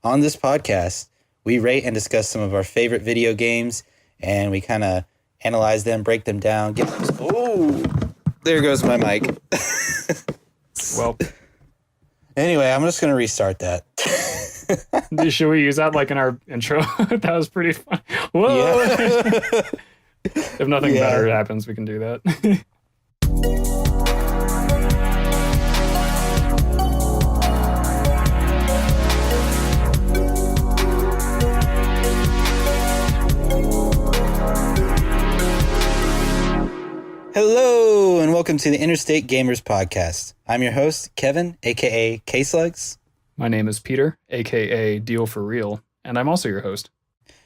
on this podcast, we rate and discuss some of our favorite video games, and we kind of analyze them, break them down. Oh, there goes my mic. Well, anyway, I'm just going to restart that. should we use that like in our intro? That was pretty fun. Whoa! Yeah. If nothing better happens, we can do that. Hello, and welcome to the Interstate Gamers Podcast. I'm your host, Kevin, a.k.a. KSlugs. My name is Peter, a.k.a. Deal for Real, and I'm also your host.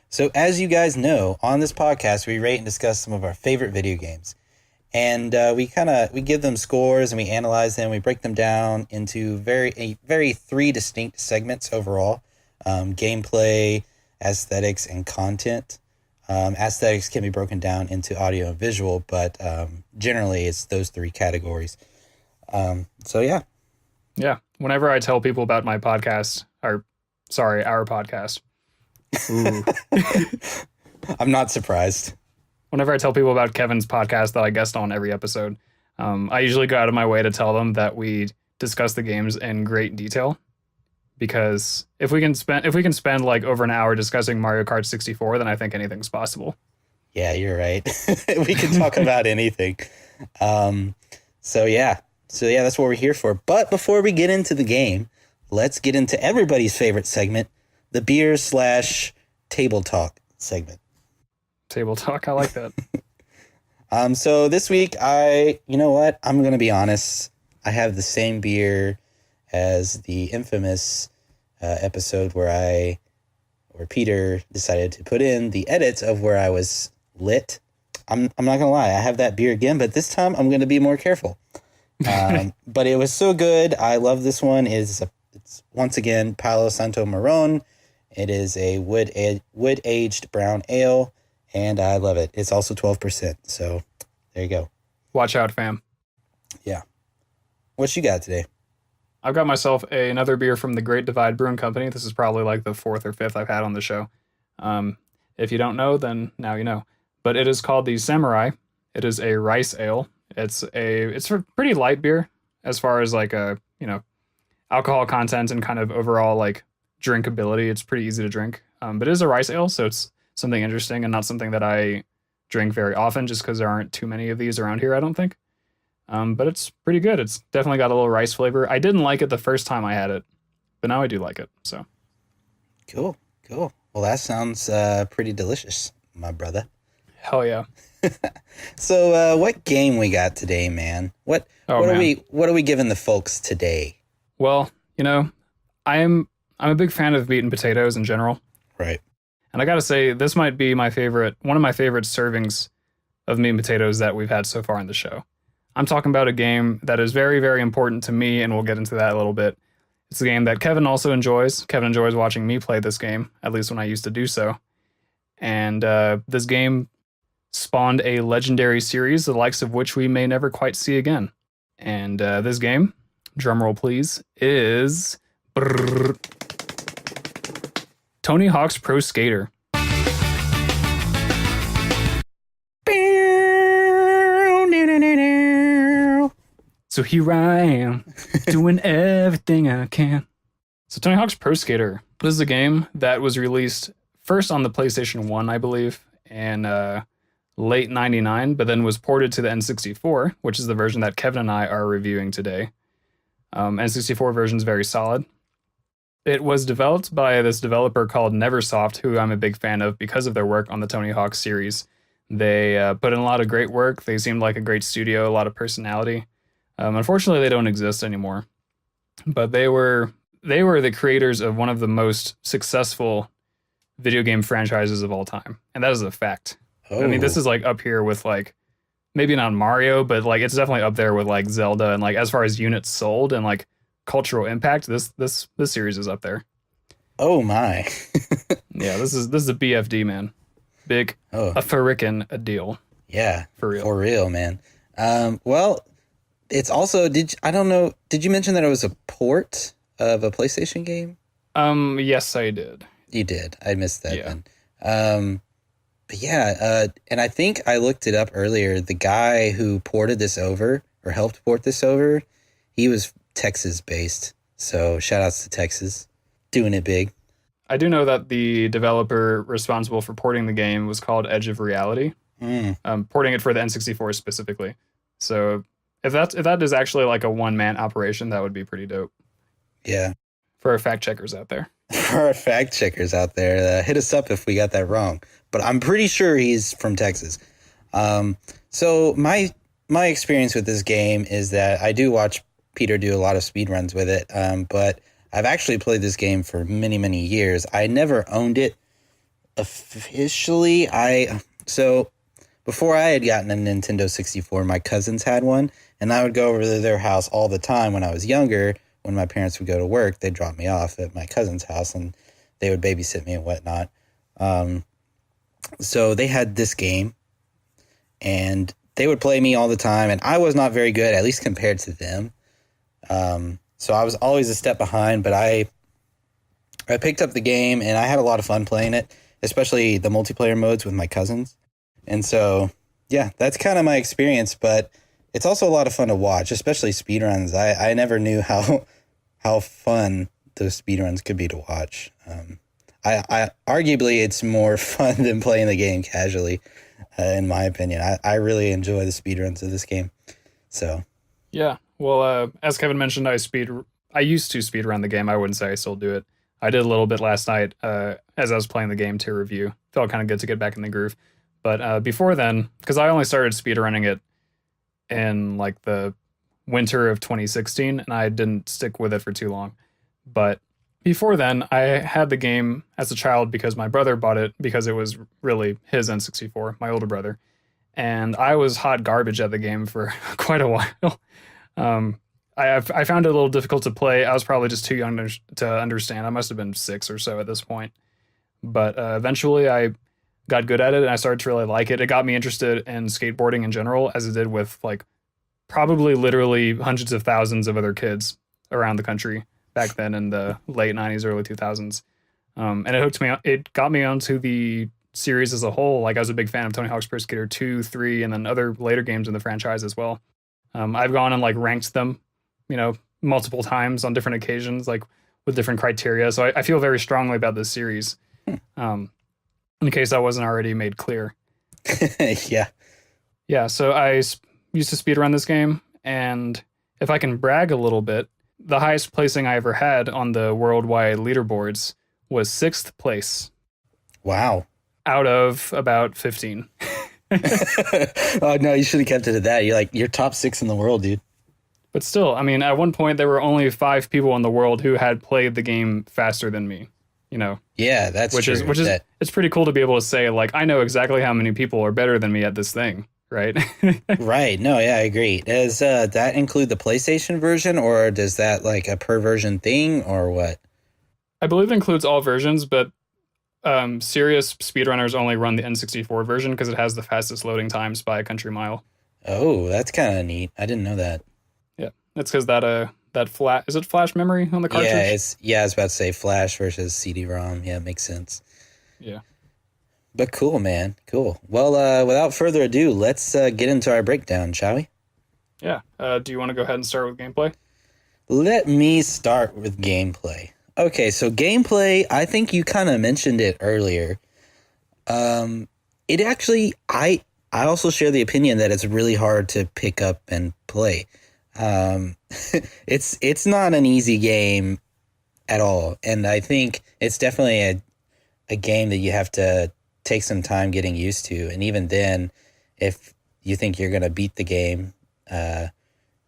So as you guys know, on this podcast, we rate and discuss some of our favorite video games. And we give them scores and we analyze them. We break them down into very three distinct segments overall. Gameplay, aesthetics, and content. Aesthetics can be broken down into audio and visual, but generally it's those three categories. Yeah. Yeah. Whenever I tell people about my podcast, our podcast. Ooh. I'm not surprised. Whenever I tell people about Kevin's podcast that I guest on every episode, I usually go out of my way to tell them that we discuss the games in great detail. Because if we can spend like over an hour discussing Mario Kart 64, then I think anything's possible. Yeah, you're right. We can talk about anything. So that's what we're here for. But before we get into the game, let's get into everybody's favorite segment, the beer/table talk segment. Table talk, I like that. So this week, I'm going to be honest. I have the same beer as the infamous episode where Peter decided to put in the edits of where I was lit. I'm not going to lie. I have that beer again, but this time I'm going to be more careful. But it was so good. I love this one. It's once again Palo Santo Marron. It is a wood-aged brown ale, and I love it. It's also 12%. So there you go. Watch out, fam. Yeah. What you got today? I've got myself another beer from the Great Divide Brewing Company. This is probably like the fourth or fifth I've had on the show. If you don't know, then now you know. But it is called the Samurai. It is a rice ale. It's a pretty light beer as far as like alcohol content and kind of overall like drinkability. It's pretty easy to drink. But it is a rice ale, so it's something interesting and not something that I drink very often just because there aren't too many of these around here, I don't think. But it's pretty good. It's definitely got a little rice flavor. I didn't like it the first time I had it, but now I do like it. So cool. Well, that sounds pretty delicious, my brother. Hell yeah. So what game we got today, man? What are we giving the folks today? Well, I'm a big fan of meat and potatoes in general. Right. And I got to say, this might be one of my favorite servings of meat and potatoes that we've had so far in the show. I'm talking about a game that is very, very important to me, and we'll get into that a little bit. It's a game that Kevin also enjoys. Kevin enjoys watching me play this game, at least when I used to do so. And this game spawned a legendary series, the likes of which we may never quite see again. And this game, drumroll please, is Tony Hawk's Pro Skater. So here I am, doing everything I can. So Tony Hawk's Pro Skater. This is a game that was released first on the PlayStation 1, I believe, in late 99, but then was ported to the N64, which is the version that Kevin and I are reviewing today. N64 version is very solid. It was developed by this developer called Neversoft, who I'm a big fan of because of their work on the Tony Hawk series. They put in a lot of great work. They seemed like a great studio, a lot of personality. Unfortunately, they don't exist anymore. But they were the creators of one of the most successful video game franchises of all time. And that is a fact. Oh. I mean, this is like up here with like, maybe not Mario, but like it's definitely up there with like Zelda. And like as far as units sold and like cultural impact, this series is up there. Oh my. Yeah, this is a BFD, man. Big, a frickin' a deal. Yeah, for real, man. Well, it's also, did you mention that it was a port of a PlayStation game? Yes, I did. You did. I missed that Yeah. then. But yeah, and I think I looked it up earlier. The guy who ported this over or helped port this over, he was Texas based. So shout outs to Texas, doing it big. I do know that the developer responsible for porting the game was called Edge of Reality, Mm, porting it for the N64 specifically. So if that is actually like a one man operation, that would be pretty dope yeah. for our fact checkers out there. For our fact checkers out there, hit us up if we got that wrong. But I'm pretty sure he's from Texas. So my experience with this game is that I do watch Peter do a lot of speed runs with it. But I've actually played this game for many, many years. I never owned it officially. So before I had gotten a Nintendo 64, my cousins had one, and I would go over to their house all the time when I was younger. When my parents would go to work, they'd drop me off at my cousin's house, and they would babysit me and whatnot. So they had this game, and they would play me all the time, and I was not very good, at least compared to them. So I was always a step behind, but I picked up the game, and I had a lot of fun playing it, especially the multiplayer modes with my cousins. And so, yeah, that's kind of my experience, but it's also a lot of fun to watch, especially speedruns. I never knew how fun those speedruns could be to watch. I arguably it's more fun than playing the game casually, in my opinion. I really enjoy the speedruns of this game. So Yeah. Well, as Kevin mentioned, I used to speed run the game. I wouldn't say I still do it. I did a little bit last night as I was playing the game to review. Felt kind of good to get back in the groove. But before then, because I only started speed running it in like the winter of 2016, and I didn't stick with it for too long. But before then, I had the game as a child because my brother bought it because it was really his N64, my older brother. And I was hot garbage at the game for quite a while. I found it a little difficult to play. I was probably just too young to understand. I must have been 6 or so at this point. But eventually I got good at it and I started to really like it. It got me interested in skateboarding in general, as it did with like probably literally hundreds of thousands of other kids around the country back then in the late 90s, early 2000s. And it hooked me. It got me onto the series as a whole. Like I was a big fan of Tony Hawk's Pro Skater 2, 3, and then other later games in the franchise as well. I've gone and like ranked them, multiple times on different occasions, like with different criteria. So I feel very strongly about this series. In case that wasn't already made clear. yeah. Yeah, so I used to speedrun this game, and if I can brag a little bit, the highest placing I ever had on the worldwide leaderboards was 6th place. Wow. Out of about 15. Oh no, you should have kept it at that. You're top 6 in the world, dude. But still, I mean, at one point there were only 5 people in the world who had played the game faster than me. Yeah, that's which true. is it's pretty cool to be able to say like I know exactly how many people are better than me at this thing, right? Right. No, yeah, I agree. Does that include the PlayStation version, or does that like a per version thing, or what? I believe it includes all versions, but serious speedrunners only run the N64 version because it has the fastest loading times by a country mile. Oh, that's kind of neat. I didn't know that. Yeah, that's because that flash memory on the cartridge? Yeah, I was about to say flash versus CD-ROM. Yeah, it makes sense. Yeah. But cool, man. Cool. Well, without further ado, let's get into our breakdown, shall we? Yeah. Do you want to go ahead and start with gameplay? Let me start with gameplay. Okay, so gameplay, I think you kind of mentioned it earlier. It actually, I also share the opinion that it's really hard to pick up and play. It's not an easy game at all, and I think it's definitely a game that you have to take some time getting used to. And even then, if you think you're gonna beat the game,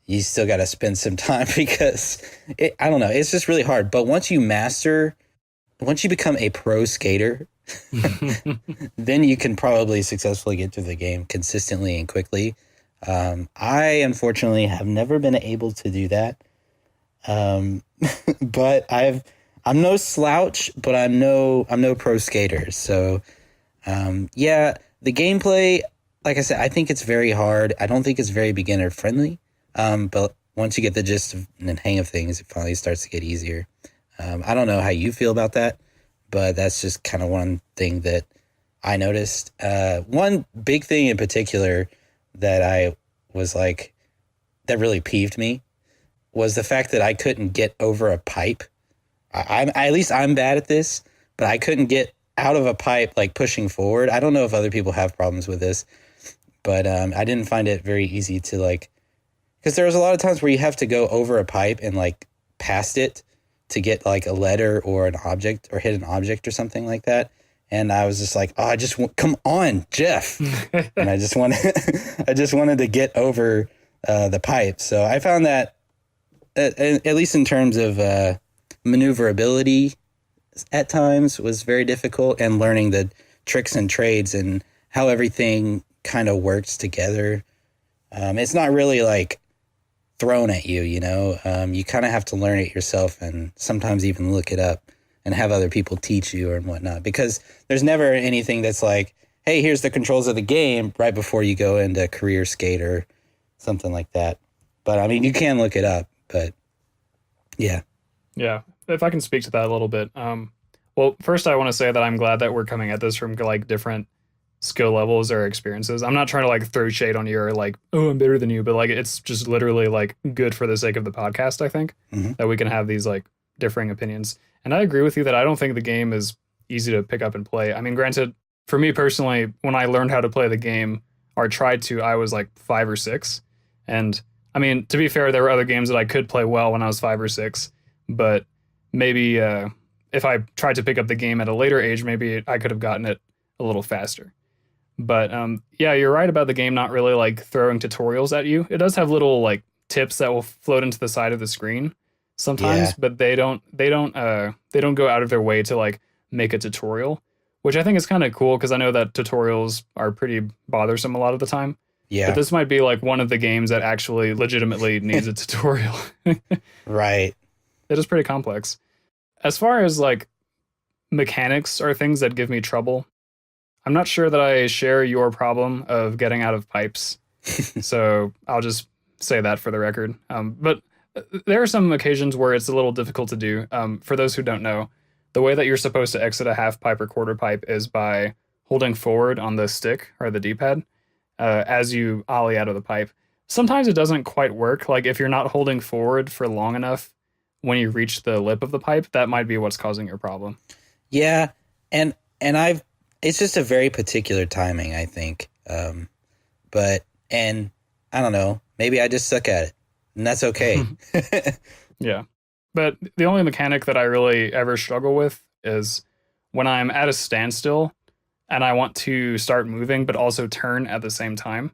you still got to spend some time because I don't know, it's just really hard. But once you become a pro skater, then you can probably successfully get through the game consistently and quickly. I unfortunately have never been able to do that. But I'm no slouch, but I'm no pro skater. So, yeah, the gameplay, like I said, I think it's very hard. I don't think it's very beginner friendly. But once you get the gist and hang of things, it finally starts to get easier. I don't know how you feel about that, but that's just kind of one thing that I noticed. One big thing in particular that I was like, that really peeved me was the fact that I couldn't get over a pipe. At least I'm bad at this, but I couldn't get out of a pipe like pushing forward. I don't know if other people have problems with this, but I didn't find it very easy to like, because there was a lot of times where you have to go over a pipe and like past it to get like a letter or an object or hit an object or something like that. And I was just like, oh, come on, Jeff. And I just wanted to get over the pipe. So I found that at least in terms of maneuverability at times was very difficult, and learning the tricks and trades and how everything kind of works together. It's not really like thrown at you, you know. You kind of have to learn it yourself, and sometimes even look it up and have other people teach you and whatnot, because there's never anything that's like, hey, here's the controls of the game right before you go into career skate or something like that. But I mean, you can look it up, but yeah. Yeah, if I can speak to that a little bit. Well, first I want to say that I'm glad that we're coming at this from like different skill levels or experiences. I'm not trying to like throw shade on you or like, oh, I'm better than you, but like it's just literally like good for the sake of the podcast, I think, that we can have these like differing opinions. And I agree with you that I don't think the game is easy to pick up and play. I mean, granted, for me personally, when I learned how to play the game or tried to, I was like 5 or 6. And I mean, to be fair, there were other games that I could play well when I was 5 or 6, but maybe if I tried to pick up the game at a later age, maybe I could have gotten it a little faster. But yeah, you're right about the game not really like throwing tutorials at you. It does have little like tips that will float into the side of the screen sometimes, but they don't go out of their way to like make a tutorial, which I think is kind of cool, because I know that tutorials are pretty bothersome a lot of the time. Yeah. But this might be like one of the games that actually legitimately needs a tutorial. Right. It is pretty complex. As far as like mechanics are things that give me trouble, I'm not sure that I share your problem of getting out of pipes. So I'll just say that for the record. But there are some occasions where it's a little difficult to do. For those who don't know, the way that you're supposed to exit a half pipe or quarter pipe is by holding forward on the stick or the D-pad as you ollie out of the pipe. Sometimes it doesn't quite work. Like if you're not holding forward for long enough when you reach the lip of the pipe, that might be what's causing your problem. Yeah, and it's just a very particular timing, I think. But I don't know, maybe I just suck at it, and that's okay. Yeah. But the only mechanic that I really ever struggle with is when I'm at a standstill and I want to start moving but also turn at the same time.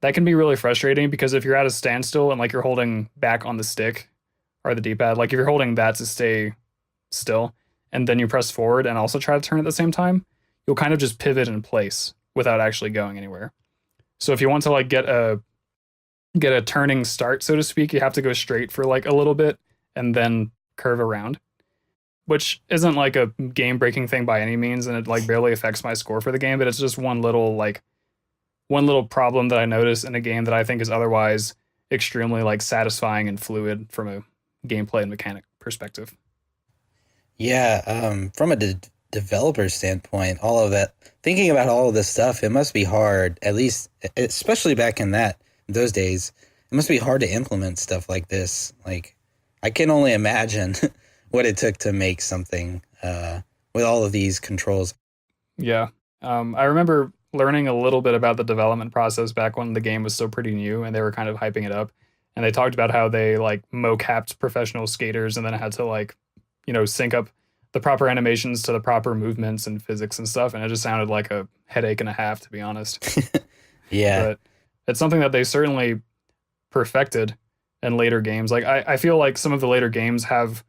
That can be really frustrating, because if you're at a standstill and like you're holding back on the stick or the D-pad, like if you're holding that to stay still and then you press forward and also try to turn at the same time, you'll kind of just pivot in place without actually going anywhere. So if you want to like get a turning start, so to speak, you have to go straight for like a little bit and then curve around, which isn't like a game breaking thing by any means, and it like barely affects my score for the game, but it's just one little problem that I notice in a game that I think is otherwise extremely like satisfying and fluid from a gameplay and mechanic perspective. Yeah, from a developer standpoint, all of that, thinking about all of this stuff, it must be hard, at least, especially back in those days, it must be hard to implement stuff like this. Like, I can only imagine what it took to make something with all of these controls. Yeah. I remember learning a little bit about the development process back when the game was still pretty new and they were kind of hyping it up. And they talked about how they like mo-capped professional skaters and then had to like, sync up the proper animations to the proper movements and physics and stuff. And it just sounded like a headache and a half, to be honest. Yeah. But it's something that they certainly perfected in later games. Like I feel like some of the later games have,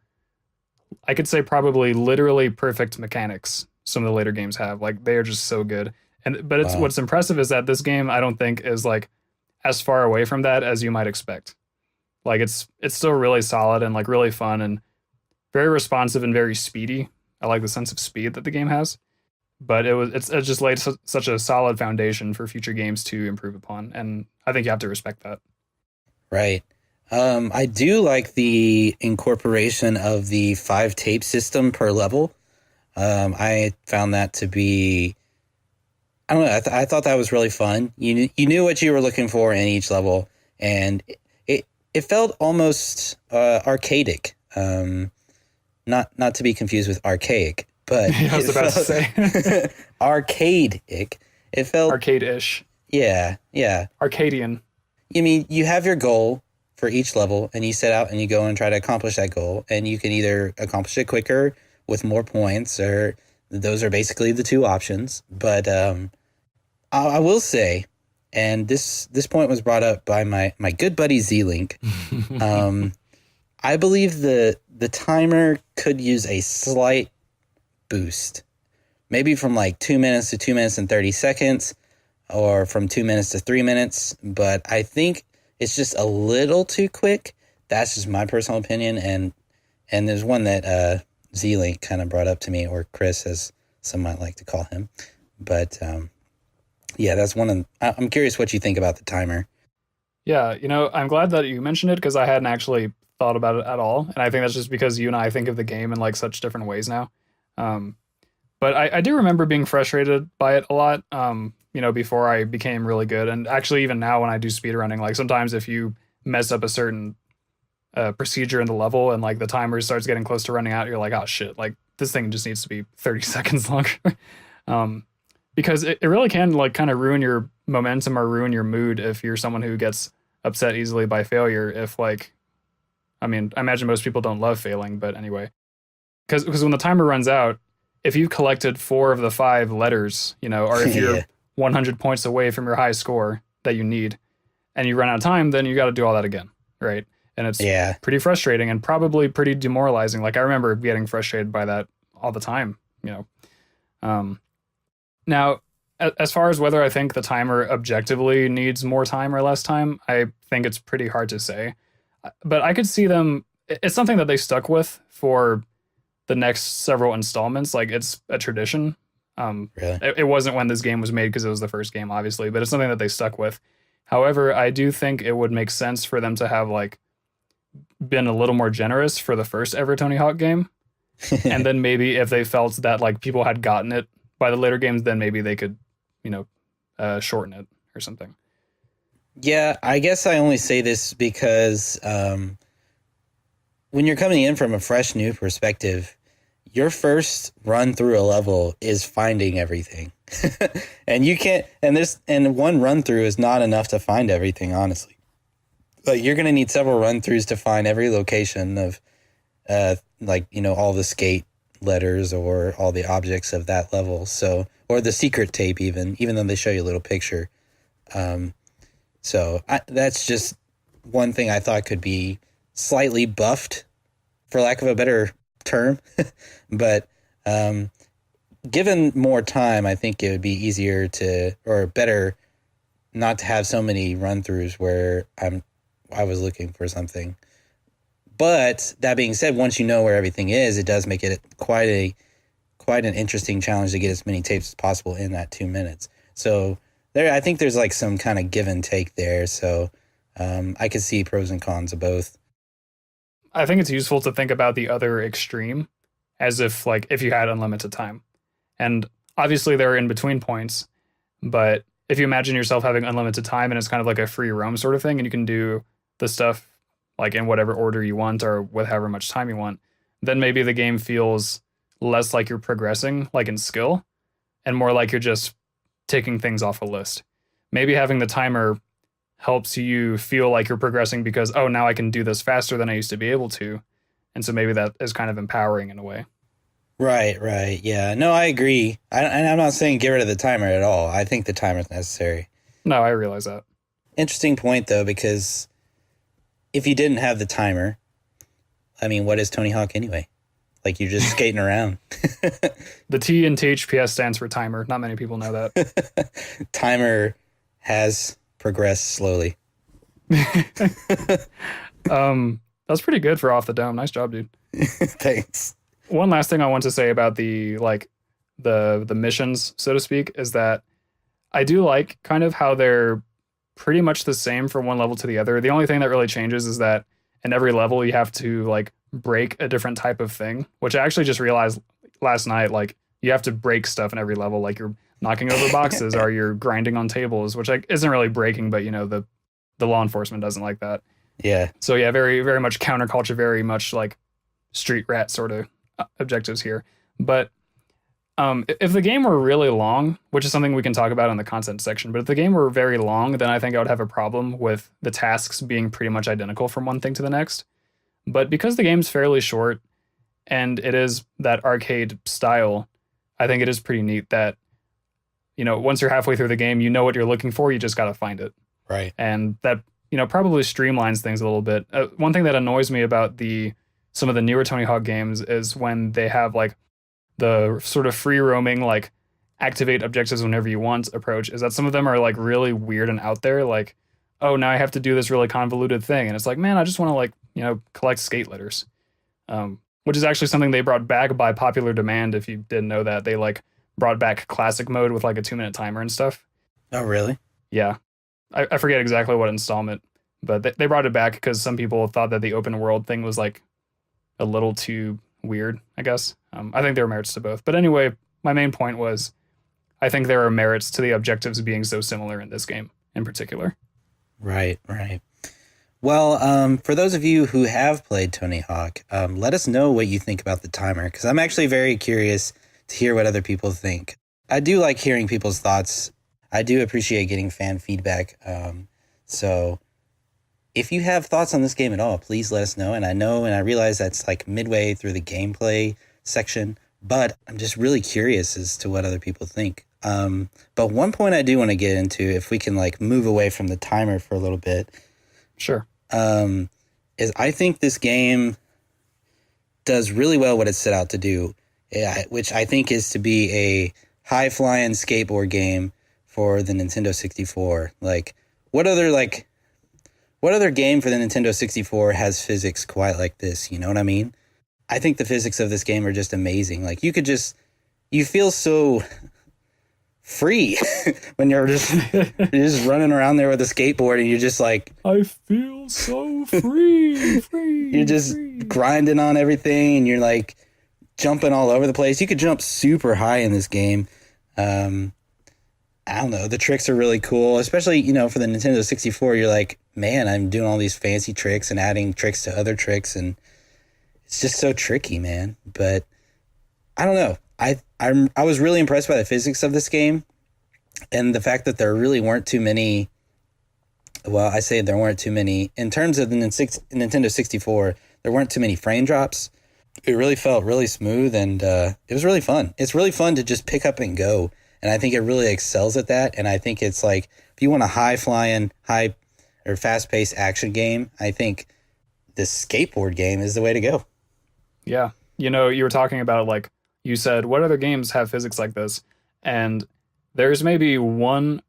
I could say probably literally perfect mechanics. Some of the later games have, like, they are just so good. But Wow. What's impressive is that this game, I don't think is like as far away from that as you might expect. Like it's still really solid and like really fun and very responsive and very speedy. I like the sense of speed that the game has, but it's just laid such a solid foundation for future games to improve upon, and I think you have to respect that. Right. I do like the incorporation of the 5 tape system per level. I found that to be, I don't know, I thought that was really fun. You knew what you were looking for in each level, and it felt almost arcadic. Not to be confused with archaic, but I was about to say arcade-ic. It felt arcade-ish. Yeah. Arcadian. You mean you have your goal for each level, and you set out and you go and try to accomplish that goal, and you can either accomplish it quicker with more points, or those are basically the 2 options. But I will say, and this point was brought up by my good buddy Z-Link. I believe the timer could use a slight boost, maybe from like 2 minutes to 2 minutes and 30 seconds, or from 2 minutes to 3 minutes. But I think it's just a little too quick. That's just my personal opinion. And there's one that Z-Link kind of brought up to me, or Chris, as some might like to call him. But yeah, that's one. I'm curious what you think about the timer. Yeah, I'm glad that you mentioned it, because I hadn't actually thought about it at all. And I think that's just because you and I think of the game in like such different ways now. But I do remember being frustrated by it a lot, before I became really good. And actually, even now when I do speedrunning, like sometimes if you mess up a certain procedure in the level and like the timer starts getting close to running out, you're like, oh shit, like this thing just needs to be 30 seconds longer. Because it really can like kind of ruin your momentum or ruin your mood if you're someone who gets upset easily by failure. If like, I imagine most people don't love failing, but anyway, because when the timer runs out, if you've collected 4 of the 5 letters, or if you're 100 points away from your high score that you need, and you run out of time, then you got to do all that again, right? And it's pretty frustrating and probably pretty demoralizing. Like I remember getting frustrated by that all the time, Now, as far as whether I think the timer objectively needs more time or less time, I think it's pretty hard to say. But I could see them, it's something that they stuck with for the next several installments. Like it's a tradition. Really? It wasn't when this game was made because it was the first game, obviously, but it's something that they stuck with. However, I do think it would make sense for them to have like been a little more generous for the first ever Tony Hawk game. And then maybe if they felt that like people had gotten it by the later games, then maybe they could, shorten it or something. Yeah, I guess I only say this because when you're coming in from a fresh new perspective, your first run through a level is finding everything. And you can't, and one run through is not enough to find everything, honestly. But you're going to need several run throughs to find every location of all the skate letters or all the objects of that level. So, or the secret tape, even though they show you a little picture. That's just one thing I thought could be slightly buffed, for lack of a better term. But given more time, I think it would be easier or better not to have so many run-throughs where I was looking for something. But that being said, once you know where everything is, it does make it quite an interesting challenge to get as many tapes as possible in that 2 minutes. So I think there's like some kind of give and take there. So I could see pros and cons of both. I think it's useful to think about the other extreme as if you had unlimited time. And obviously there are in-between points, but if you imagine yourself having unlimited time and it's kind of like a free roam sort of thing, and you can do the stuff like in whatever order you want or with however much time you want, then maybe the game feels less like you're progressing, like in skill, and more like you're just taking things off a list. Maybe having the timer helps you feel like you're progressing because, oh, now I can do this faster than I used to be able to. And so maybe that is kind of empowering in a way. Right. Yeah. No, I agree. I'm not saying get rid of the timer at all. I think the timer is necessary. No, I realize that. Interesting point, though, because if you didn't have the timer, what is Tony Hawk anyway? Like, you're just skating around. The T in THPS stands for timer. Not many people know that. Timer has progressed slowly. That's pretty good for Off the Dome. Nice job, dude. Thanks. One last thing I want to say about the missions, so to speak, is that I do like kind of how they're pretty much the same from one level to the other. The only thing that really changes is that in every level you have to like break a different type of thing, which I actually just realized last night. Like you have to break stuff in every level, like you're knocking over boxes or you're grinding on tables, which like isn't really breaking, but you know the law enforcement doesn't like that. Yeah. So yeah, very very much counterculture, very much like street rat sort of objectives here. But if the game were really long, which is something we can talk about in the content section, but if the game were very long, then I think I would have a problem with the tasks being pretty much identical from one thing to the next. But because the game's fairly short and it is that arcade style, I think it is pretty neat that, you know, once you're halfway through the game, you know what you're looking for, you just got to find it. Right. And that, you know, probably streamlines things a little bit. One thing that annoys me about some of the newer Tony Hawk games is when they have like the sort of free roaming, like activate objectives whenever you want approach, is that some of them are like really weird and out there. Like, oh, now I have to do this really convoluted thing. And it's like, man, I just want to like, you know, collect skate letters, which is actually something they brought back by popular demand. If you didn't know that, they like brought back classic mode with like a 2-minute timer and stuff. Oh, really? Yeah. I forget exactly what installment, but they brought it back because some people thought that the open world thing was like a little too weird, I guess. I think there are merits to both. But anyway, my main point was I think there are merits to the objectives being so similar in this game in particular. Right, right. Well, for those of you who have played Tony Hawk, let us know what you think about the timer, because I'm actually very curious to hear what other people think. I do like hearing people's thoughts. I do appreciate getting fan feedback. So if you have thoughts on this game at all, please let us know. And I realize that's like midway through the gameplay section, but I'm just really curious as to what other people think. But one point I do want to get into, if we can like move away from the timer for a little bit. Sure. Is I think this game does really well what it set out to do, which I think is to be a high-flying skateboard game for the Nintendo 64. Like, what other game for the Nintendo 64 has physics quite like this? You know what I mean? I think the physics of this game are just amazing. Like, you feel so free when you're just running around there with a skateboard and you're just like, I feel so free. You're just grinding on everything and you're like jumping all over the place. You could jump super high in this game. I don't know. The tricks are really cool, especially, you know, for the Nintendo 64. You're like, man, I'm doing all these fancy tricks and adding tricks to other tricks, and it's just so tricky, man. But I don't know. I was really impressed by the physics of this game and the fact that there really weren't too many. Well, I say there weren't too many in terms of the Nintendo 64. There weren't too many frame drops. It really felt really smooth, and it was really fun. It's really fun to just pick up and go. And I think it really excels at that. And I think it's like, if you want a high-flying, or fast-paced action game, I think this skateboard game is the way to go. Yeah. You know, you were talking about, like, you said, what other games have physics like this? And there's maybe one,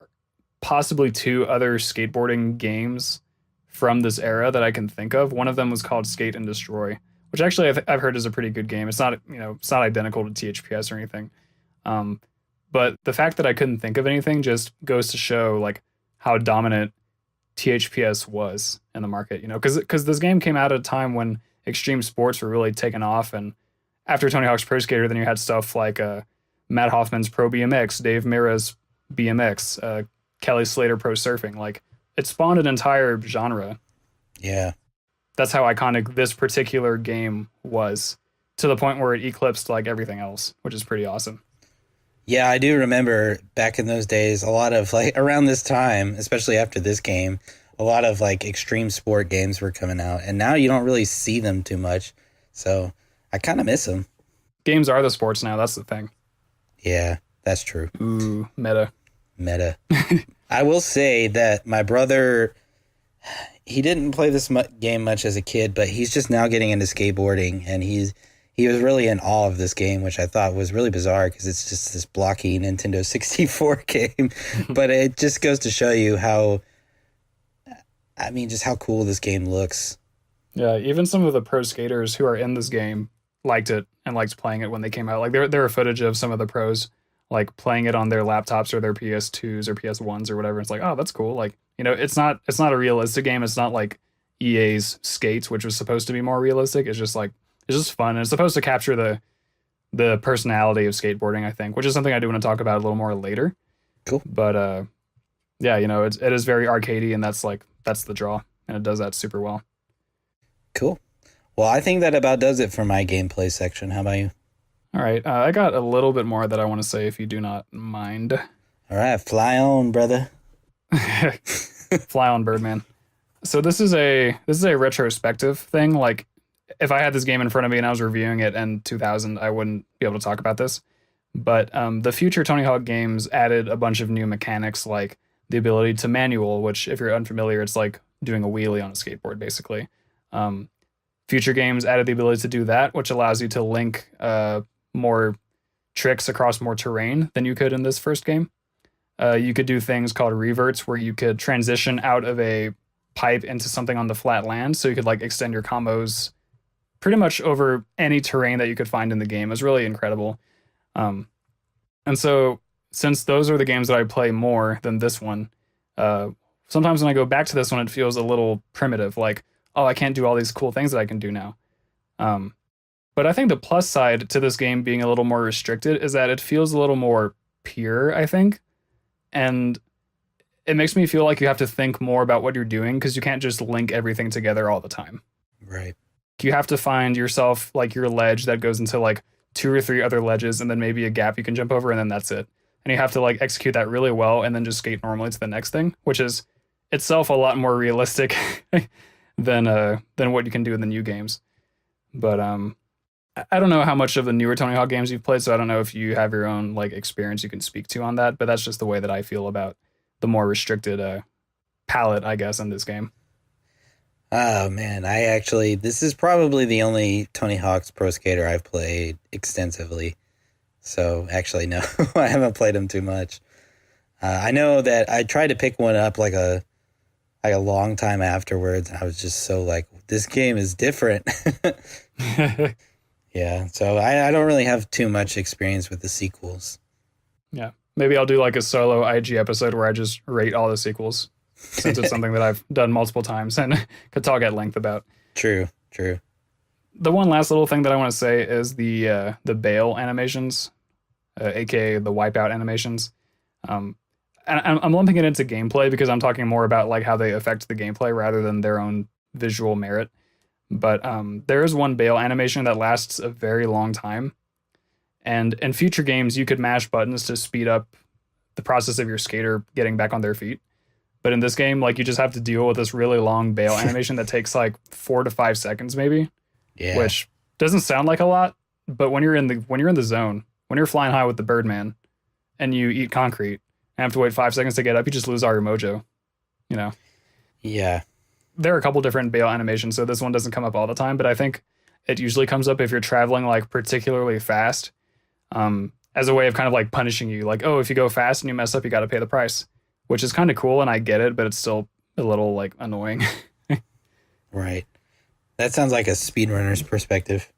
possibly two other skateboarding games from this era that I can think of. One of them was called Skate and Destroy, which actually I've heard is a pretty good game. It's not, you know, it's not identical to THPS or anything. But the fact that I couldn't think of anything just goes to show like how dominant THPS was in the market, you know, because this game came out at a time when extreme sports were really taking off. And after Tony Hawk's Pro Skater, then you had stuff like Matt Hoffman's Pro BMX, Dave Mirra's BMX, Kelly Slater Pro Surfing. Like, it spawned an entire genre. Yeah. That's how iconic this particular game was, to the point where it eclipsed like everything else, which is pretty awesome. Yeah, I do remember back in those days, a lot of like around this time, especially after this game, a lot of like extreme sport games were coming out, and now you don't really see them too much. So I kind of miss them. Games are the sports now. That's the thing. Yeah, that's true. Ooh, meta. I will say that my brother, he didn't play this game much as a kid, but he's just now getting into skateboarding, and he was really in awe of this game, which I thought was really bizarre because it's just this blocky Nintendo 64 game. But it just goes to show you just how cool this game looks. Yeah, even some of the pro skaters who are in this game liked it and liked playing it when they came out. Like there are footage of some of the pros like playing it on their laptops or their PS2s or PS1s or whatever. It's like, oh, that's cool. Like, you know, it's not a realistic game. It's not like EA's Skate, which was supposed to be more realistic. It's just like, it's just fun. And it's supposed to capture the personality of skateboarding, I think, which is something I do want to talk about a little more later. Cool. But yeah, you know, it is very arcadey, and that's the draw, and it does that super well. Cool. Well, I think that about does it for my gameplay section. How about you? All right, I got a little bit more that I want to say if you do not mind. All right, fly on, brother. Fly on, Birdman. So this is a retrospective thing. Like, if I had this game in front of me and I was reviewing it in 2000, I wouldn't be able to talk about this. But the future Tony Hawk games added a bunch of new mechanics, like the ability to manual, which, if you're unfamiliar, it's like doing a wheelie on a skateboard, basically. Future games added the ability to do that, which allows you to link more tricks across more terrain than you could in this first game. You could do things called reverts, where you could transition out of a pipe into something on the flat land, so you could like extend your combos pretty much over any terrain that you could find in the game. It was really incredible. And so, since those are the games that I play more than this one, sometimes when I go back to this one, it feels a little primitive, like, oh, I can't do all these cool things that I can do now. But I think the plus side to this game being a little more restricted is that it feels a little more pure, I think. And it makes me feel like you have to think more about what you're doing, because you can't just link everything together all the time. Right. You have to find yourself like your ledge that goes into like 2 or 3 other ledges, and then maybe a gap you can jump over, and then that's it. And you have to like execute that really well and then just skate normally to the next thing, which is itself a lot more realistic than what you can do in the new games. But I don't know how much of the newer Tony Hawk games you've played, so I don't know if you have your own like experience you can speak to on that, but that's just the way that I feel about the more restricted palette, I guess, in this game. Oh, man. This is probably the only Tony Hawk's Pro Skater I've played extensively. So, actually, no, I haven't played them too much. I know that I tried to pick one up like a long time afterwards. And I was just so like, this game is different. Yeah, so I don't really have too much experience with the sequels. Yeah, maybe I'll do like a solo IG episode where I just rate all the sequels, since it's something that I've done multiple times and could talk at length about. True. The one last little thing that I want to say is the bail animations, aka the wipeout animations. And I'm lumping it into gameplay because I'm talking more about like how they affect the gameplay rather than their own visual merit. But there is one bail animation that lasts a very long time. And in future games, you could mash buttons to speed up the process of your skater getting back on their feet. But in this game, like, you just have to deal with this really long bail animation that takes like 4 to 5 seconds, maybe. Yeah. Which doesn't sound like a lot, but when you're in the zone, when you're flying high with the Birdman, and you eat concrete and have to wait 5 seconds to get up, you just lose all your mojo. You know. Yeah. There are a couple different bail animations, so this one doesn't come up all the time, but I think it usually comes up if you're traveling like particularly fast, as a way of kind of like punishing you. Like, oh, if you go fast and you mess up, you got to pay the price, which is kind of cool, and I get it, but it's still a little like annoying. Right. That sounds like a speedrunner's perspective.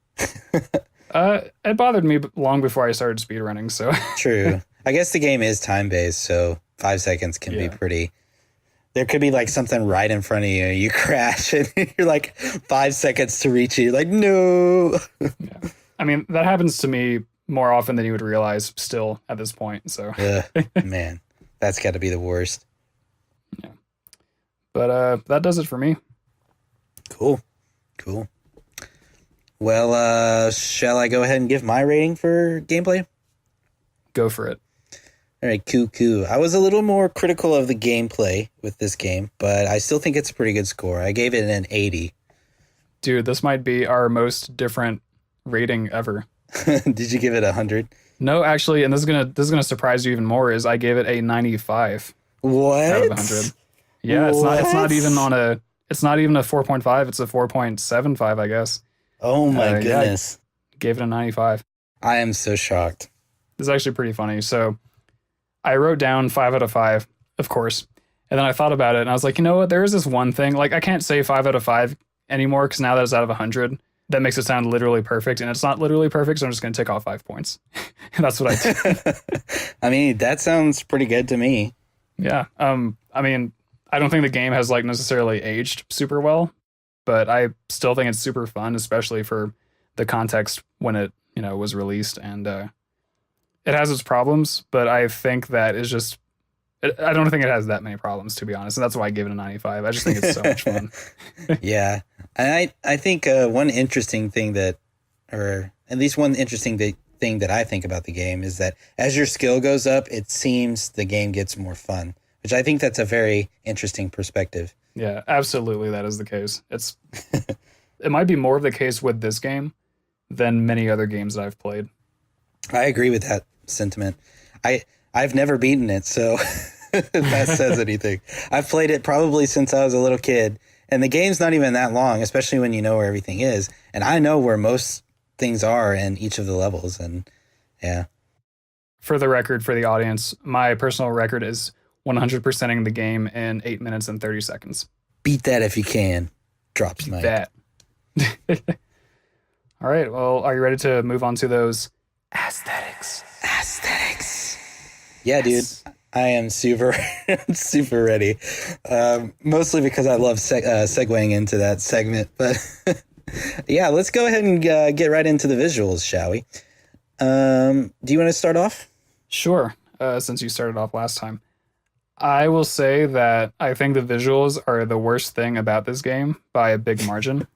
It bothered me long before I started speedrunning, so. True. I guess the game is time-based, so 5 seconds can be pretty... There could be like something right in front of you. You crash and you're like 5 seconds to reach it. You're like, no. Yeah. I mean, that happens to me more often than you would realize still at this point. So, man, that's got to be the worst. Yeah. But that does it for me. Cool. Well, shall I go ahead and give my rating for gameplay? Go for it. All right, cool. I was a little more critical of the gameplay with this game, but I still think it's a pretty good score. I gave it an 80. Dude, this might be our most different rating ever. Did you give it 100? No, actually, and this is gonna surprise you even more, is I gave it a 95. What? Out of 100. Yeah, it's not even a 4.5, it's a 4.75, I guess. Oh my goodness. Yeah, gave it a 95. I am so shocked. This is actually pretty funny. So I wrote down 5 out of 5, of course. And then I thought about it and I was like, you know what? There is this one thing. Like, I can't say 5 out of 5 anymore because now that it's out of 100, that makes it sound literally perfect, and it's not literally perfect, so I'm just going to take off 5 points. That's what I did. I mean, that sounds pretty good to me. Yeah. I mean, I don't think the game has like necessarily aged super well, but I still think it's super fun, especially for the context when it, was released. And it has its problems, but I think that is just, I don't think it has that many problems, to be honest. And that's why I gave it a 95. I just think it's so much fun. Yeah. And I think one interesting thing that, or at least one interesting thing that I think about the game is that as your skill goes up, it seems the game gets more fun, which I think that's a very interesting perspective. Yeah, absolutely. That is the case. It might be more of the case with this game than many other games that I've played. I agree with that sentiment. I've never beaten it, so if that says anything. I've played it probably since I was a little kid, and the game's not even that long, especially when you know where everything is. And I know where most things are in each of the levels, and yeah. For the record, for the audience, my personal record is 100%ing the game in 8 minutes and 30 seconds. Beat that if you can. Drops mic. That. All right. Well, are you ready to move on to those aesthetics? Yeah, Yes. dude. I am super ready. Mostly because I love segueing into that segment. But yeah, let's go ahead and get right into the visuals, shall we? Do you want to start off? Sure. Since you started off last time. I will say that I think the visuals are the worst thing about this game by a big margin.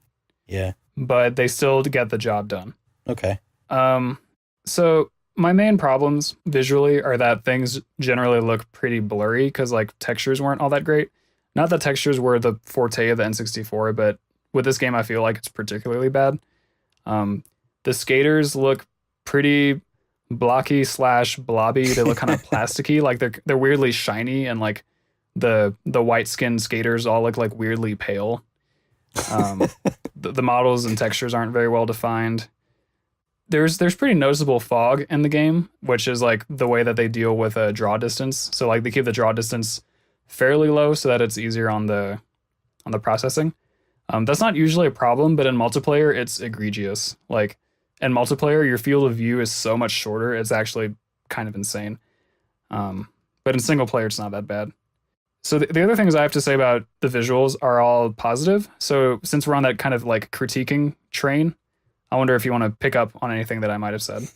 Yeah. But they still get the job done. Okay. So my main problems visually are that things generally look pretty blurry because like textures weren't all that great. Not that textures were the forte of the N64, but with this game I feel like it's particularly bad. The skaters look pretty blocky / blobby. They look kind of plasticky, like they're weirdly shiny, and like the white skinned skaters all look like weirdly pale. The models and textures aren't very well defined. There's pretty noticeable fog in the game, which is like the way that they deal with a draw distance. So like they keep the draw distance fairly low so that it's easier on the processing. That's not usually a problem, but in multiplayer it's egregious. Like in multiplayer, your field of view is so much shorter, it's actually kind of insane. But in single player, it's not that bad. So the other things I have to say about the visuals are all positive. So since we're on that kind of like critiquing train, I wonder if you want to pick up on anything that I might have said.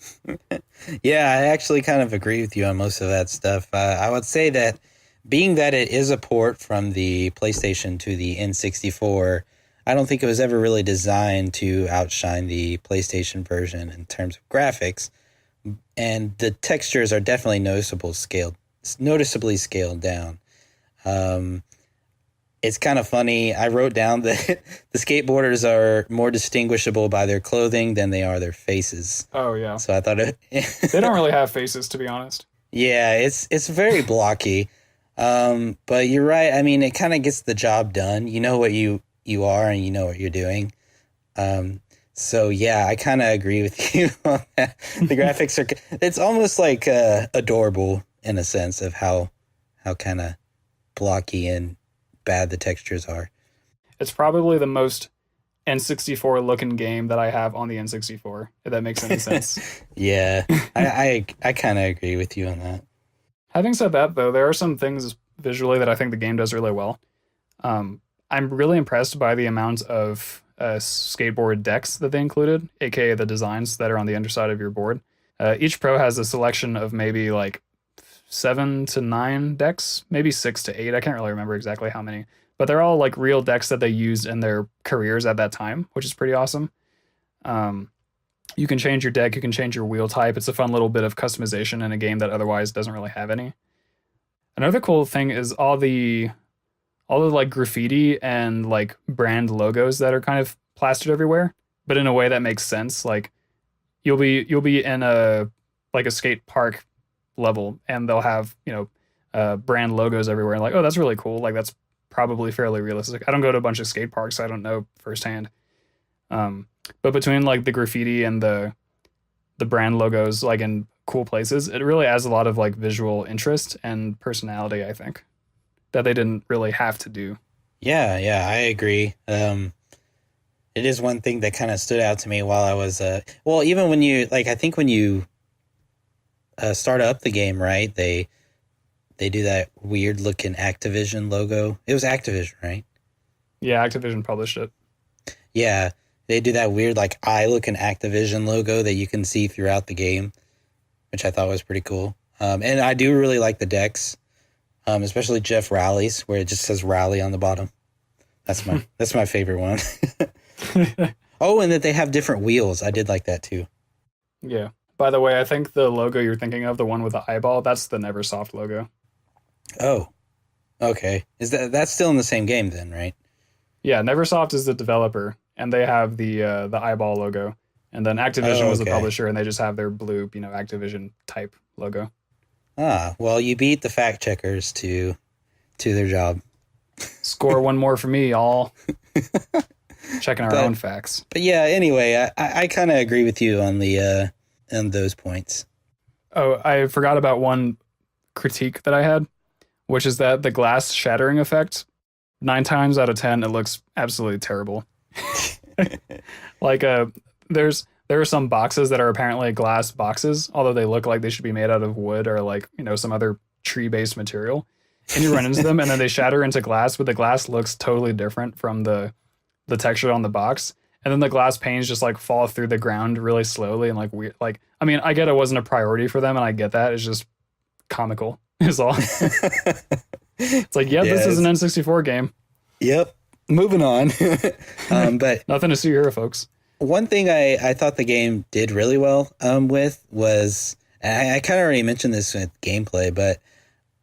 Yeah, I actually kind of agree with you on most of that stuff. I would say that being that it is a port from the PlayStation to the N64, I don't think it was ever really designed to outshine the PlayStation version in terms of graphics. And the textures are definitely noticeably scaled down. It's kind of funny. I wrote down that the skateboarders are more distinguishable by their clothing than they are their faces. Oh, yeah. So I thought They don't really have faces, to be honest. Yeah, it's very blocky. But you're right. I mean, it kind of gets the job done. You know what you are and you know what you're doing. So yeah, I kind of agree with you on that. The graphics it's almost like adorable in a sense of how kind of blocky and bad the textures are. It's probably the most N64 looking game that I have on the N64, if that makes any sense. Yeah, I kind of agree with you on that. Having said that, though, there are some things visually that I think the game does really well. I'm really impressed by the amount of skateboard decks that they included, aka the designs that are on the underside of your board. Each pro has a selection of maybe like 7 to 9 decks, maybe 6 to 8. I can't really remember exactly how many, but they're all like real decks that they used in their careers at that time, which is pretty awesome. You can change your deck, you can change your wheel type. It's a fun little bit of customization in a game that otherwise doesn't really have any. Another cool thing is all the like graffiti and like brand logos that are kind of plastered everywhere, but in a way that makes sense. Like you'll be in a skate park level and they'll have, brand logos everywhere. Like, oh, that's really cool. Like that's probably fairly realistic. I don't go to a bunch of skate parks, so I don't know firsthand. But between like the graffiti and the brand logos, like in cool places, it really adds a lot of like visual interest and personality, I think, that they didn't really have to do. Yeah, I agree. It is one thing that kind of stood out to me while I was, well, even when you, like, I think when you start up the game, right, they do that weird looking Activision logo. It was Activision, right? Yeah, Activision published it. Yeah, they do that weird, like, eye looking Activision logo that you can see throughout the game, which I thought was pretty cool. And I do really like the decks, especially Jeff Rally's, where it just says Rally on the bottom. That's my favorite one. Oh, and that they have different wheels. I did like that too. Yeah. By the way, I think the logo you're thinking of, the one with the eyeball, that's the Neversoft logo. Oh, okay. That's still in the same game then, right? Yeah, Neversoft is the developer, and they have the eyeball logo. And then Activision was the publisher, and they just have their blue, Activision type logo. Ah, well, you beat the fact checkers to their job. Score one more for me, y'all. Checking our own facts. But yeah, anyway, I kind of agree with you on the on those points. Oh, I forgot about one critique that I had, which is that the glass shattering effect, 9 times out of 10, it looks absolutely terrible. Like, there are some boxes that are apparently glass boxes, although they look like they should be made out of wood or like, some other tree-based material. And you run into them and then they shatter into glass, but the glass looks totally different from the texture on the box. And then the glass panes just like fall through the ground really slowly and like weird. Like, I mean, I get it wasn't a priority for them and I get that. It's just comical is all. It's like, this is an N64 game. Yep. Moving on. But nothing to see here, folks. One thing I thought the game did really well with was, and I kind of already mentioned this with gameplay, but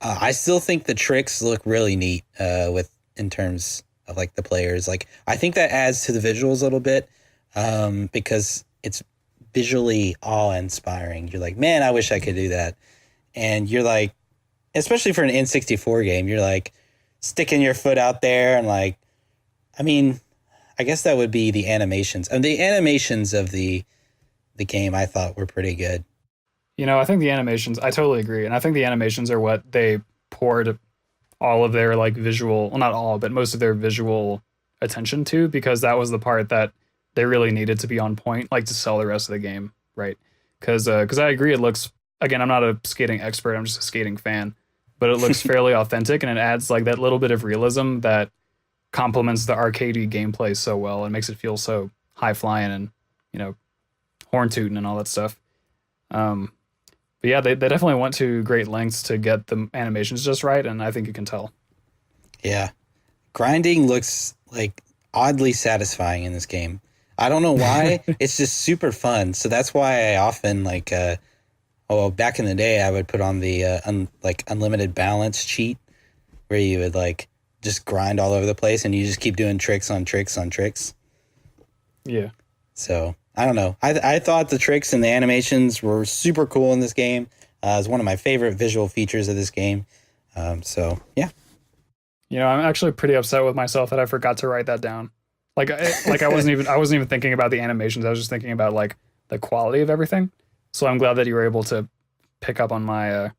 I still think the tricks look really neat in terms of like the players. Like, I think that adds to the visuals a little bit because it's visually awe-inspiring. You're like, man, I wish I could do that. And you're like, especially for an N64 game, you're like sticking your foot out there and like, I mean, I guess that would be the animations. And the animations of the game I thought were pretty good. I think the animations, I totally agree. And I think the animations are what they poured all of their like visual, well, not all, but most of their visual attention to, because that was the part that they really needed to be on point, like to sell the rest of the game, right? Because I agree, it looks, again, I'm not a skating expert, I'm just a skating fan, but it looks fairly authentic and it adds like that little bit of realism that complements the arcadey gameplay so well and makes it feel so high flying and, horn tooting and all that stuff. But yeah, they definitely went to great lengths to get the animations just right, and I think you can tell. Yeah. Grinding looks like oddly satisfying in this game. I don't know why. It's just super fun. So that's why I often like, back in the day, I would put on the unlimited balance cheat where you would like just grind all over the place and you just keep doing tricks on tricks on tricks. Yeah. So I don't know. I thought the tricks and the animations were super cool in this game. It's one of my favorite visual features of this game. So yeah. I'm actually pretty upset with myself that I forgot to write that down. Like I wasn't even thinking about the animations. I was just thinking about like the quality of everything. So I'm glad that you were able to pick up on my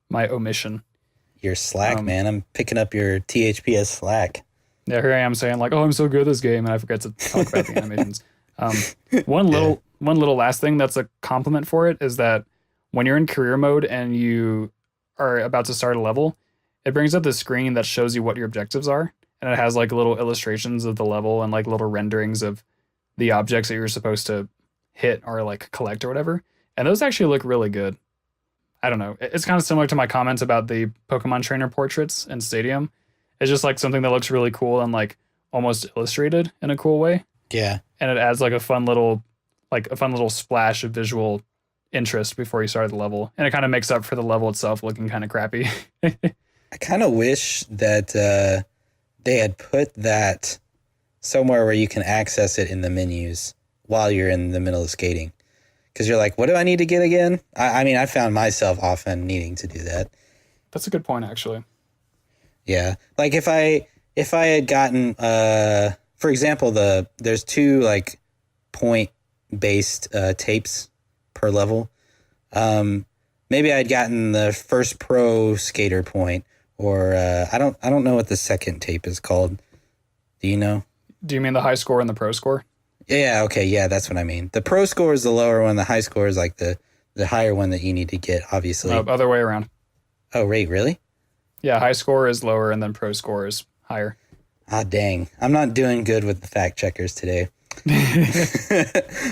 my omission. Your Slack, man. I'm picking up your THPS Slack. Yeah, here I am saying like, oh, I'm so good at this game, and I forget to talk about the animations. One little last thing that's a compliment for it is that when you're in career mode and you are about to start a level, it brings up the screen that shows you what your objectives are, and it has like little illustrations of the level and like little renderings of the objects that you're supposed to hit or like collect or whatever. And those actually look really good. I don't know. It's kind of similar to my comments about the Pokemon trainer portraits in Stadium. It's just like something that looks really cool and like almost illustrated in a cool way. Yeah. And it adds like a fun little splash of visual interest before you start the level. And it kind of makes up for the level itself looking kind of crappy. I kind of wish that they had put that somewhere where you can access it in the menus while you're in the middle of skating. Because you're like, what do I need to get again? I mean, I found myself often needing to do that. That's a good point, actually. Yeah. Like if I had gotten, for example, there's 2 like point-based tapes per level. Maybe I'd gotten the first pro skater point, or I don't know what the second tape is called. Do you know? Do you mean the high score and the pro score? Yeah, okay, yeah, that's what I mean. The pro score is the lower one. The high score is like the higher one that you need to get, obviously. No, other way around. Oh, right, really? Yeah, high score is lower and then pro score is higher. Ah, dang. I'm not doing good with the fact checkers today.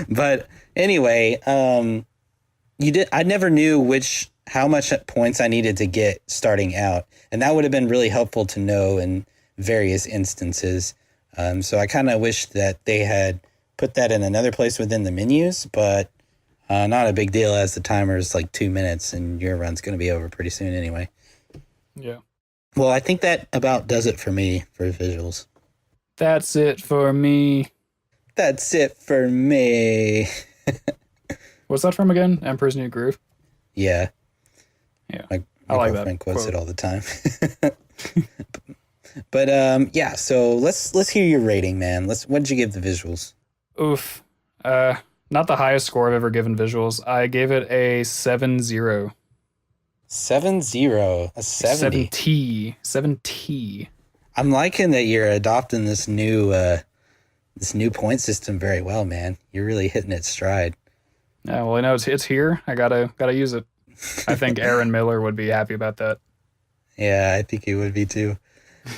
But anyway, I never knew how much points I needed to get starting out. And that would have been really helpful to know in various instances. So I kind of wish that they had put that in another place within the menus, but not a big deal as the timer is like 2 minutes and your run's going to be over pretty soon anyway. Yeah. Well, I think that about does it for me for visuals. That's it for me. That's it for me. What's that from again? Emperor's New Groove? Yeah. Yeah. My I like girlfriend that quotes quote. it all the time. But yeah, so let's hear your rating, man. What did you give the visuals? Oof. Not the highest score I've ever given visuals. I gave it a 7-0. 7-0, a 70. 7T. I'm liking that you're adopting this new point system very well, man. You're really hitting its stride. Yeah, well, I know it's here. I gotta use it. I think Aaron Miller would be happy about that. Yeah, I think he would be too.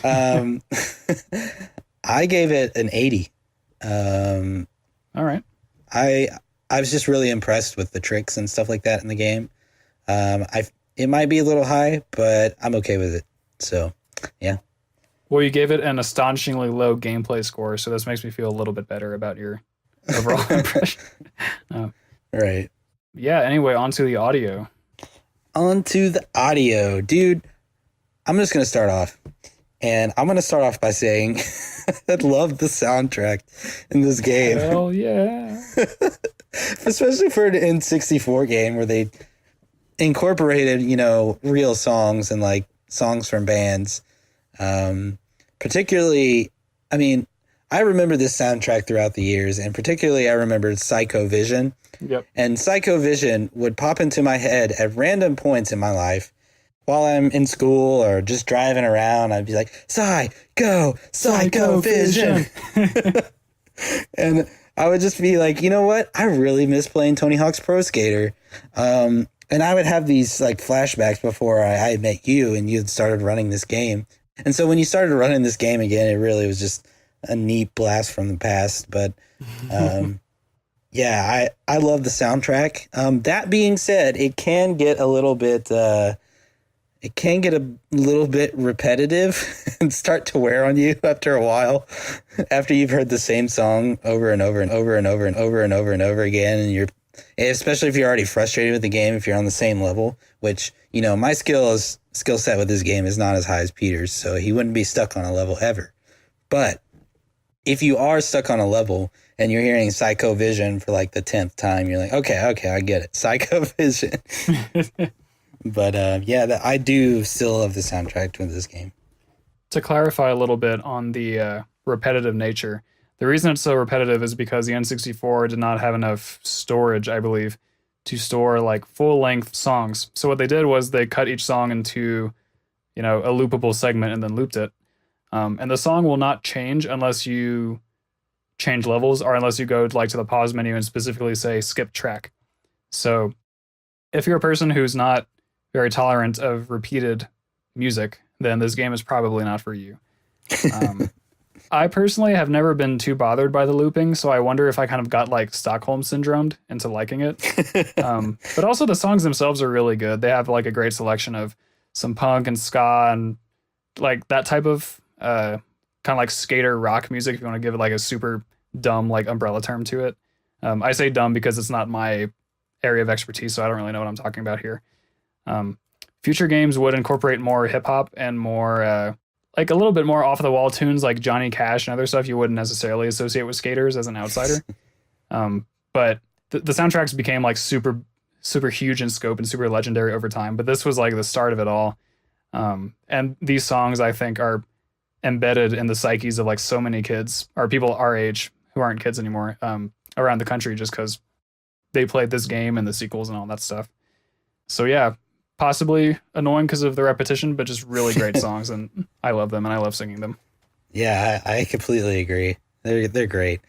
I gave it an 80. All right. I was just really impressed with the tricks and stuff like that in the game. It might be a little high, but I'm okay with it. So, yeah. Well, you gave it an astonishingly low gameplay score, so this makes me feel a little bit better about your overall impression. Right. Yeah, anyway, on to the audio. Onto the audio. Dude, I'm just going to start off. And I'm going to start off by saying I love the soundtrack in this game. Hell yeah. Especially for an N64 game where they incorporated, real songs and like songs from bands. Particularly, I mean, I remember this soundtrack throughout the years, and particularly I remembered Psycho Vision. Yep. And Psycho Vision would pop into my head at random points in my life while I'm in school or just driving around. I'd be like, Psycho Vision. And I would just be like, you know what? I really miss playing Tony Hawk's Pro Skater. And I would have these like flashbacks before I met you and you had started running this game. And so when you started running this game again, it really was just a neat blast from the past. But yeah, I love the soundtrack. That being said, it can get a little bit repetitive and start to wear on you after a while, after you've heard the same song over and over and over and over and over and over and over again. And especially if you're already frustrated with the game, if you're on the same level, which, my skill set with this game is not as high as Peter's, so he wouldn't be stuck on a level ever. But if you are stuck on a level and you're hearing Psycho Vision for like the 10th time, you're like, okay, I get it. Psycho Vision. But yeah, I do still love the soundtrack to this game. To clarify a little bit on the repetitive nature, the reason it's so repetitive is because the N64 did not have enough storage, I believe, to store like full-length songs. So what they did was they cut each song into, a loopable segment and then looped it. And the song will not change unless you change levels or unless you go to the pause menu and specifically say skip track. So if you're a person who's not very tolerant of repeated music, then this game is probably not for you. I personally have never been too bothered by the looping, so I wonder if I kind of got Stockholm syndromed into liking it. But also the songs themselves are really good. They have a great selection of some punk and ska and that type of kind of skater rock music, if you want to give it a super dumb umbrella term to it. I say dumb because it's not my area of expertise, so I don't really know what I'm talking about here. Future games would incorporate more hip hop and more a little bit more off the wall tunes like Johnny Cash and other stuff you wouldn't necessarily associate with skaters as an outsider. But the soundtracks became super huge in scope and super legendary over time. But this was the start of it all. And these songs I think are embedded in the psyches of so many kids or people our age who aren't kids anymore around the country just because they played this game and the sequels and all that stuff. So yeah, possibly annoying because of the repetition, but just really great songs, and I love them and I love singing them. Yeah, I completely agree. They're great.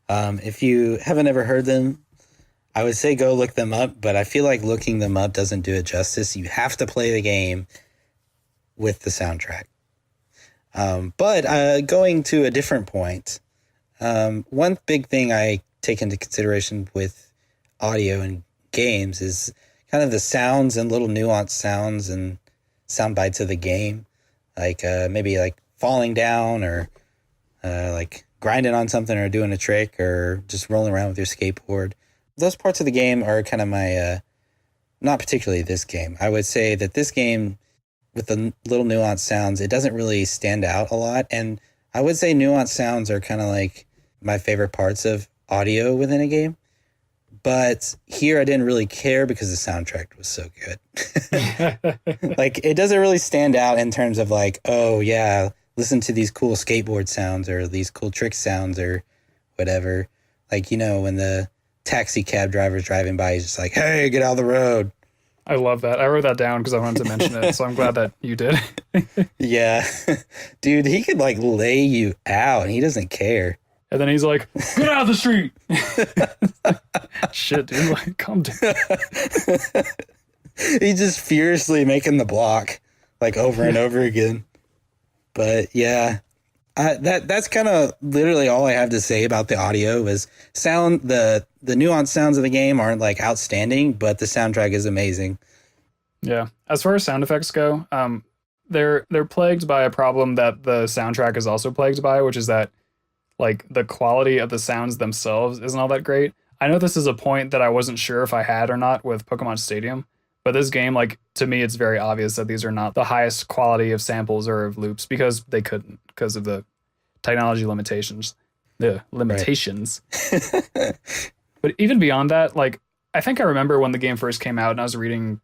If you haven't ever heard them, I would say go look them up, but I feel like looking them up doesn't do it justice. You have to play the game with the soundtrack. But going to a different point, one big thing I take into consideration with audio and games is kind of the sounds and little nuanced sounds and sound bites of the game, like maybe like falling down or like grinding on something or doing a trick or just rolling around with your skateboard. Those parts of the game are kind of my, not particularly this game. I would say that this game, with the little nuanced sounds, it doesn't really stand out a lot. And I would say nuanced sounds are kind of like my favorite parts of audio within a game. But here I didn't really care because the soundtrack was so good. Like, it doesn't really stand out in terms of like, oh yeah, listen to these cool skateboard sounds or these cool trick sounds or whatever. Like, you know, when the taxi cab driver's driving by, he's just like, hey, get out of the road. I love that. I wrote that down because I wanted to mention it, so I'm glad that you did. Yeah. Dude, he could like lay you out and he doesn't care. And then he's like, get out of the street. Shit, dude, like, calm down. He's just furiously making the block like over and over again. But yeah, that's kind of literally all I have to say about the audio. Is sound, the nuanced sounds of the game aren't like outstanding, but the soundtrack is amazing. Yeah. As far as sound effects go, they're plagued by a problem that the soundtrack is also plagued by, which is that like the quality of the sounds themselves isn't all that great. I know this is a point that I wasn't sure if I had or not with Pokemon Stadium, but this game, like, to me, it's very obvious that these are not the highest quality of samples or of loops because they couldn't, because of the technology limitations. The limitations. Right. But even beyond that, like, I think I remember when the game first came out and I was reading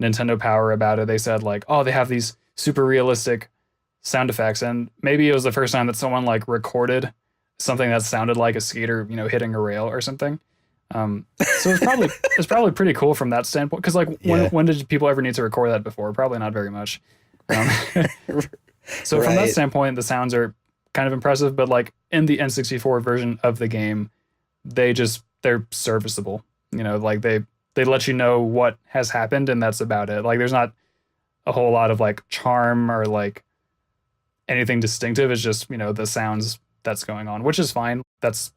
Nintendo Power about it, they said like, oh, they have these super realistic sound effects. And maybe it was the first time that someone like recorded something that sounded like a skater, you know, hitting a rail or something. So it's probably pretty cool from that standpoint. Because like, when did people ever need to record that before? Probably not very much. So from that standpoint, the sounds are kind of impressive. But like in the N64 version of the game, they're serviceable. You know, like they let you know what has happened, and that's about it. Like there's not a whole lot of like charm or like anything distinctive. It's just, you know, the sounds that's going on, which is fine. That's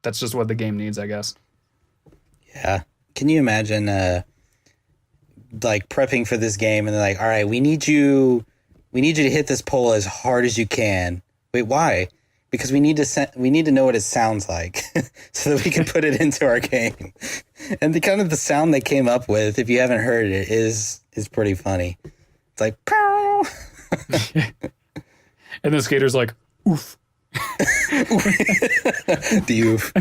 just what the game needs, I guess. Yeah. Can you imagine like prepping for this game and they're like, all right, we need you to hit this pole as hard as you can. Wait, why? Because we need to know what it sounds like so that we can put it into our game. And the sound they came up with, if you haven't heard it, is pretty funny. It's like, pow. And the skater's like, oof. The oof.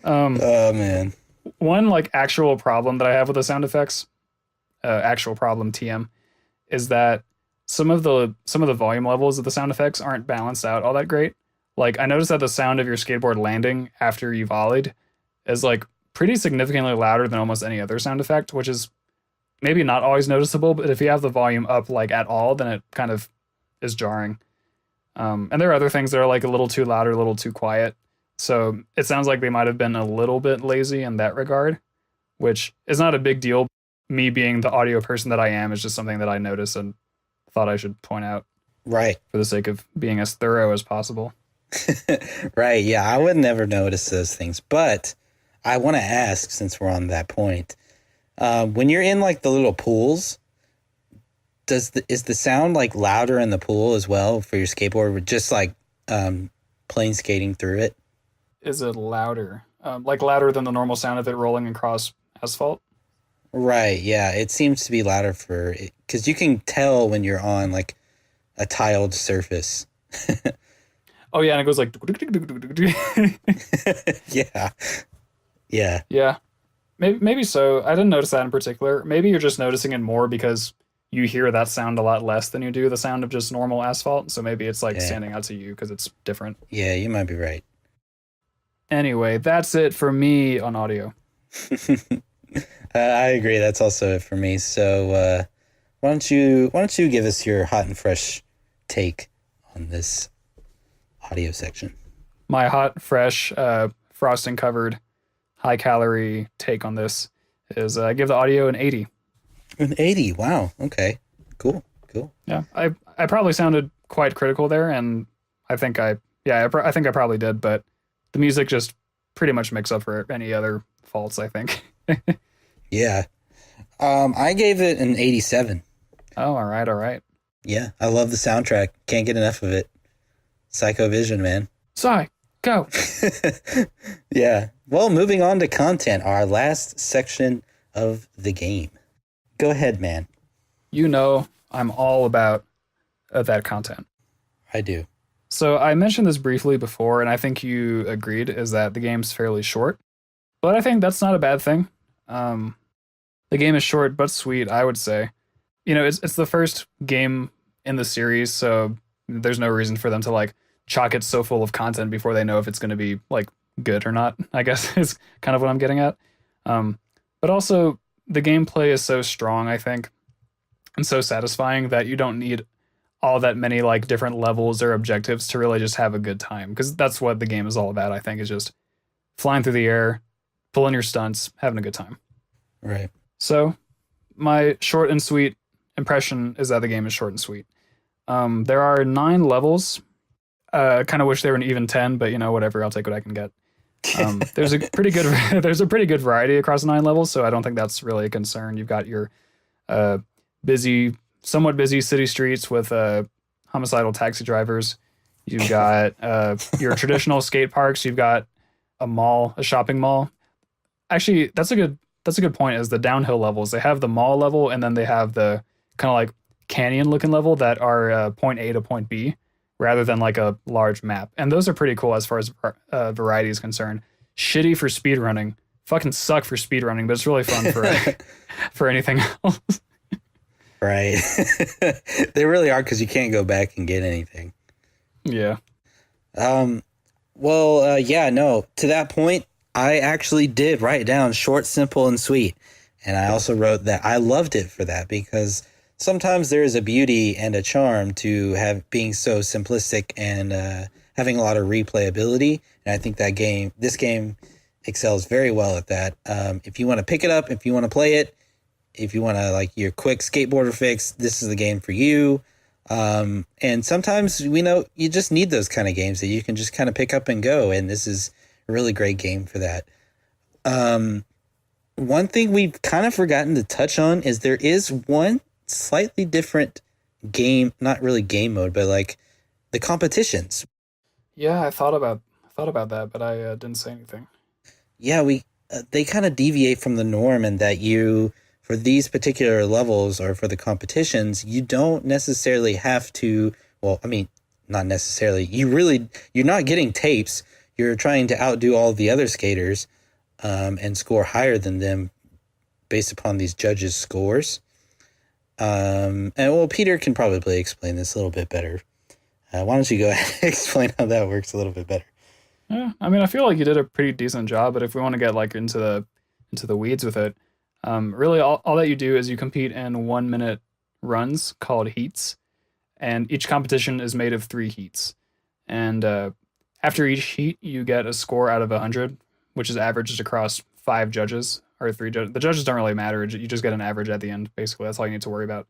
Oh man. One like actual problem that I have with the sound effects, actual problem TM, is that some of the volume levels of the sound effects aren't balanced out all that great. Like I noticed that the sound of your skateboard landing after you volleyed is like pretty significantly louder than almost any other sound effect, which is maybe not always noticeable, but if you have the volume up like at all, then it kind of is jarring. And there are other things that are like a little too loud or a little too quiet. So it sounds like they might have been a little bit lazy in that regard, which is not a big deal. Me being the audio person that I am is just something that I noticed and thought I should point out. Right. For the sake of being as thorough as possible. Right. Yeah, I would never notice those things. But I want to ask, since we're on that point, when you're in like the little pools, is the sound like louder in the pool as well for your skateboard, with just like plain skating through it? Is it louder? Like louder than the normal sound of it rolling across asphalt? Right, yeah. It seems to be louder because you can tell when you're on like a tiled surface. Oh yeah, and it goes like Yeah. Yeah. Yeah. Maybe so. I didn't notice that in particular. Maybe you're just noticing it more because you hear that sound a lot less than you do the sound of just normal asphalt. So maybe it's like standing out to you because it's different. Yeah, you might be right. Anyway, that's it for me on audio. I agree. That's also it for me. So why don't you give us your hot and fresh take on this audio section? my hot, fresh, frosting covered, high calorie take on this is I give the audio an 80. An 80. Wow. Okay. Cool. Cool. Yeah, I probably sounded quite critical there, and I think I think I probably did, but the music just pretty much makes up for any other faults, I think. Yeah. I gave it an 87. Oh, all right, all right. Yeah, I love the soundtrack. Can't get enough of it. Psycho Vision, man. Sorry, go. Yeah. Well, moving on to content, our last section of the game. Go ahead, man. You know I'm all about that content. I do. So I mentioned this briefly before, and I think you agreed, is that the game's fairly short. But I think that's not a bad thing. The game is short but sweet, I would say. You know, it's the first game in the series, so there's no reason for them to like chock it so full of content before they know if it's going to be like good or not, I guess is kind of what I'm getting at. But also the gameplay is so strong, I think, and so satisfying that you don't need all that many like different levels or objectives to really just have a good time, because that's what the game is all about, I think, is just flying through the air, pulling your stunts, having a good time. Right. So my short and sweet impression is that the game is short and sweet. There are 9 levels. Kind of wish they were an even 10, but you know, whatever, I'll take what I can get. There's a pretty good variety across 9 levels, so I don't think that's really a concern. You've got your somewhat busy city streets with homicidal taxi drivers. You've got your traditional skate parks. You've got a shopping mall. Actually, that's a good point, is the downhill levels. They have the mall level, and then they have the kind of like canyon looking level that are point A to point B, rather than like a large map. And those are pretty cool as far as variety is concerned. Shitty for speedrunning. Fucking suck for speedrunning, but it's really fun for for anything else. Right. They really are, because you can't go back and get anything. Yeah. Well, yeah, no. To that point, I actually did write down short, simple, and sweet. And I also wrote that I loved it for that, because sometimes there is a beauty and a charm to being so simplistic and having a lot of replayability. And I think this game excels very well at that. If you want to pick it up, if you want to play it, if you want to like your quick skateboarder fix, this is the game for you. And sometimes we know you just need those kind of games that you can just kind of pick up and go. And this is a really great game for that. One thing we've kind of forgotten to touch on is there is one slightly different game, not really game mode, but like the competitions. Yeah, I thought about that, but I didn't say anything. Yeah, they kind of deviate from the norm in that for these particular levels or for the competitions, you don't necessarily have to, well, I mean, not necessarily. You're not getting tapes. You're trying to outdo all the other skaters and score higher than them based upon these judges' scores. And well, Peter can probably explain this a little bit better. Why don't you go ahead and explain how that works a little bit better? Yeah, I mean, I feel like you did a pretty decent job, but if we want to get like into the weeds with it, really all that you do is you compete in 1-minute runs called heats, and each competition is made of 3 heats. And after each heat, you get a score out of 100, which is averaged across 5 judges or 3 judges. The judges don't really matter. You just get an average at the end. Basically, that's all you need to worry about.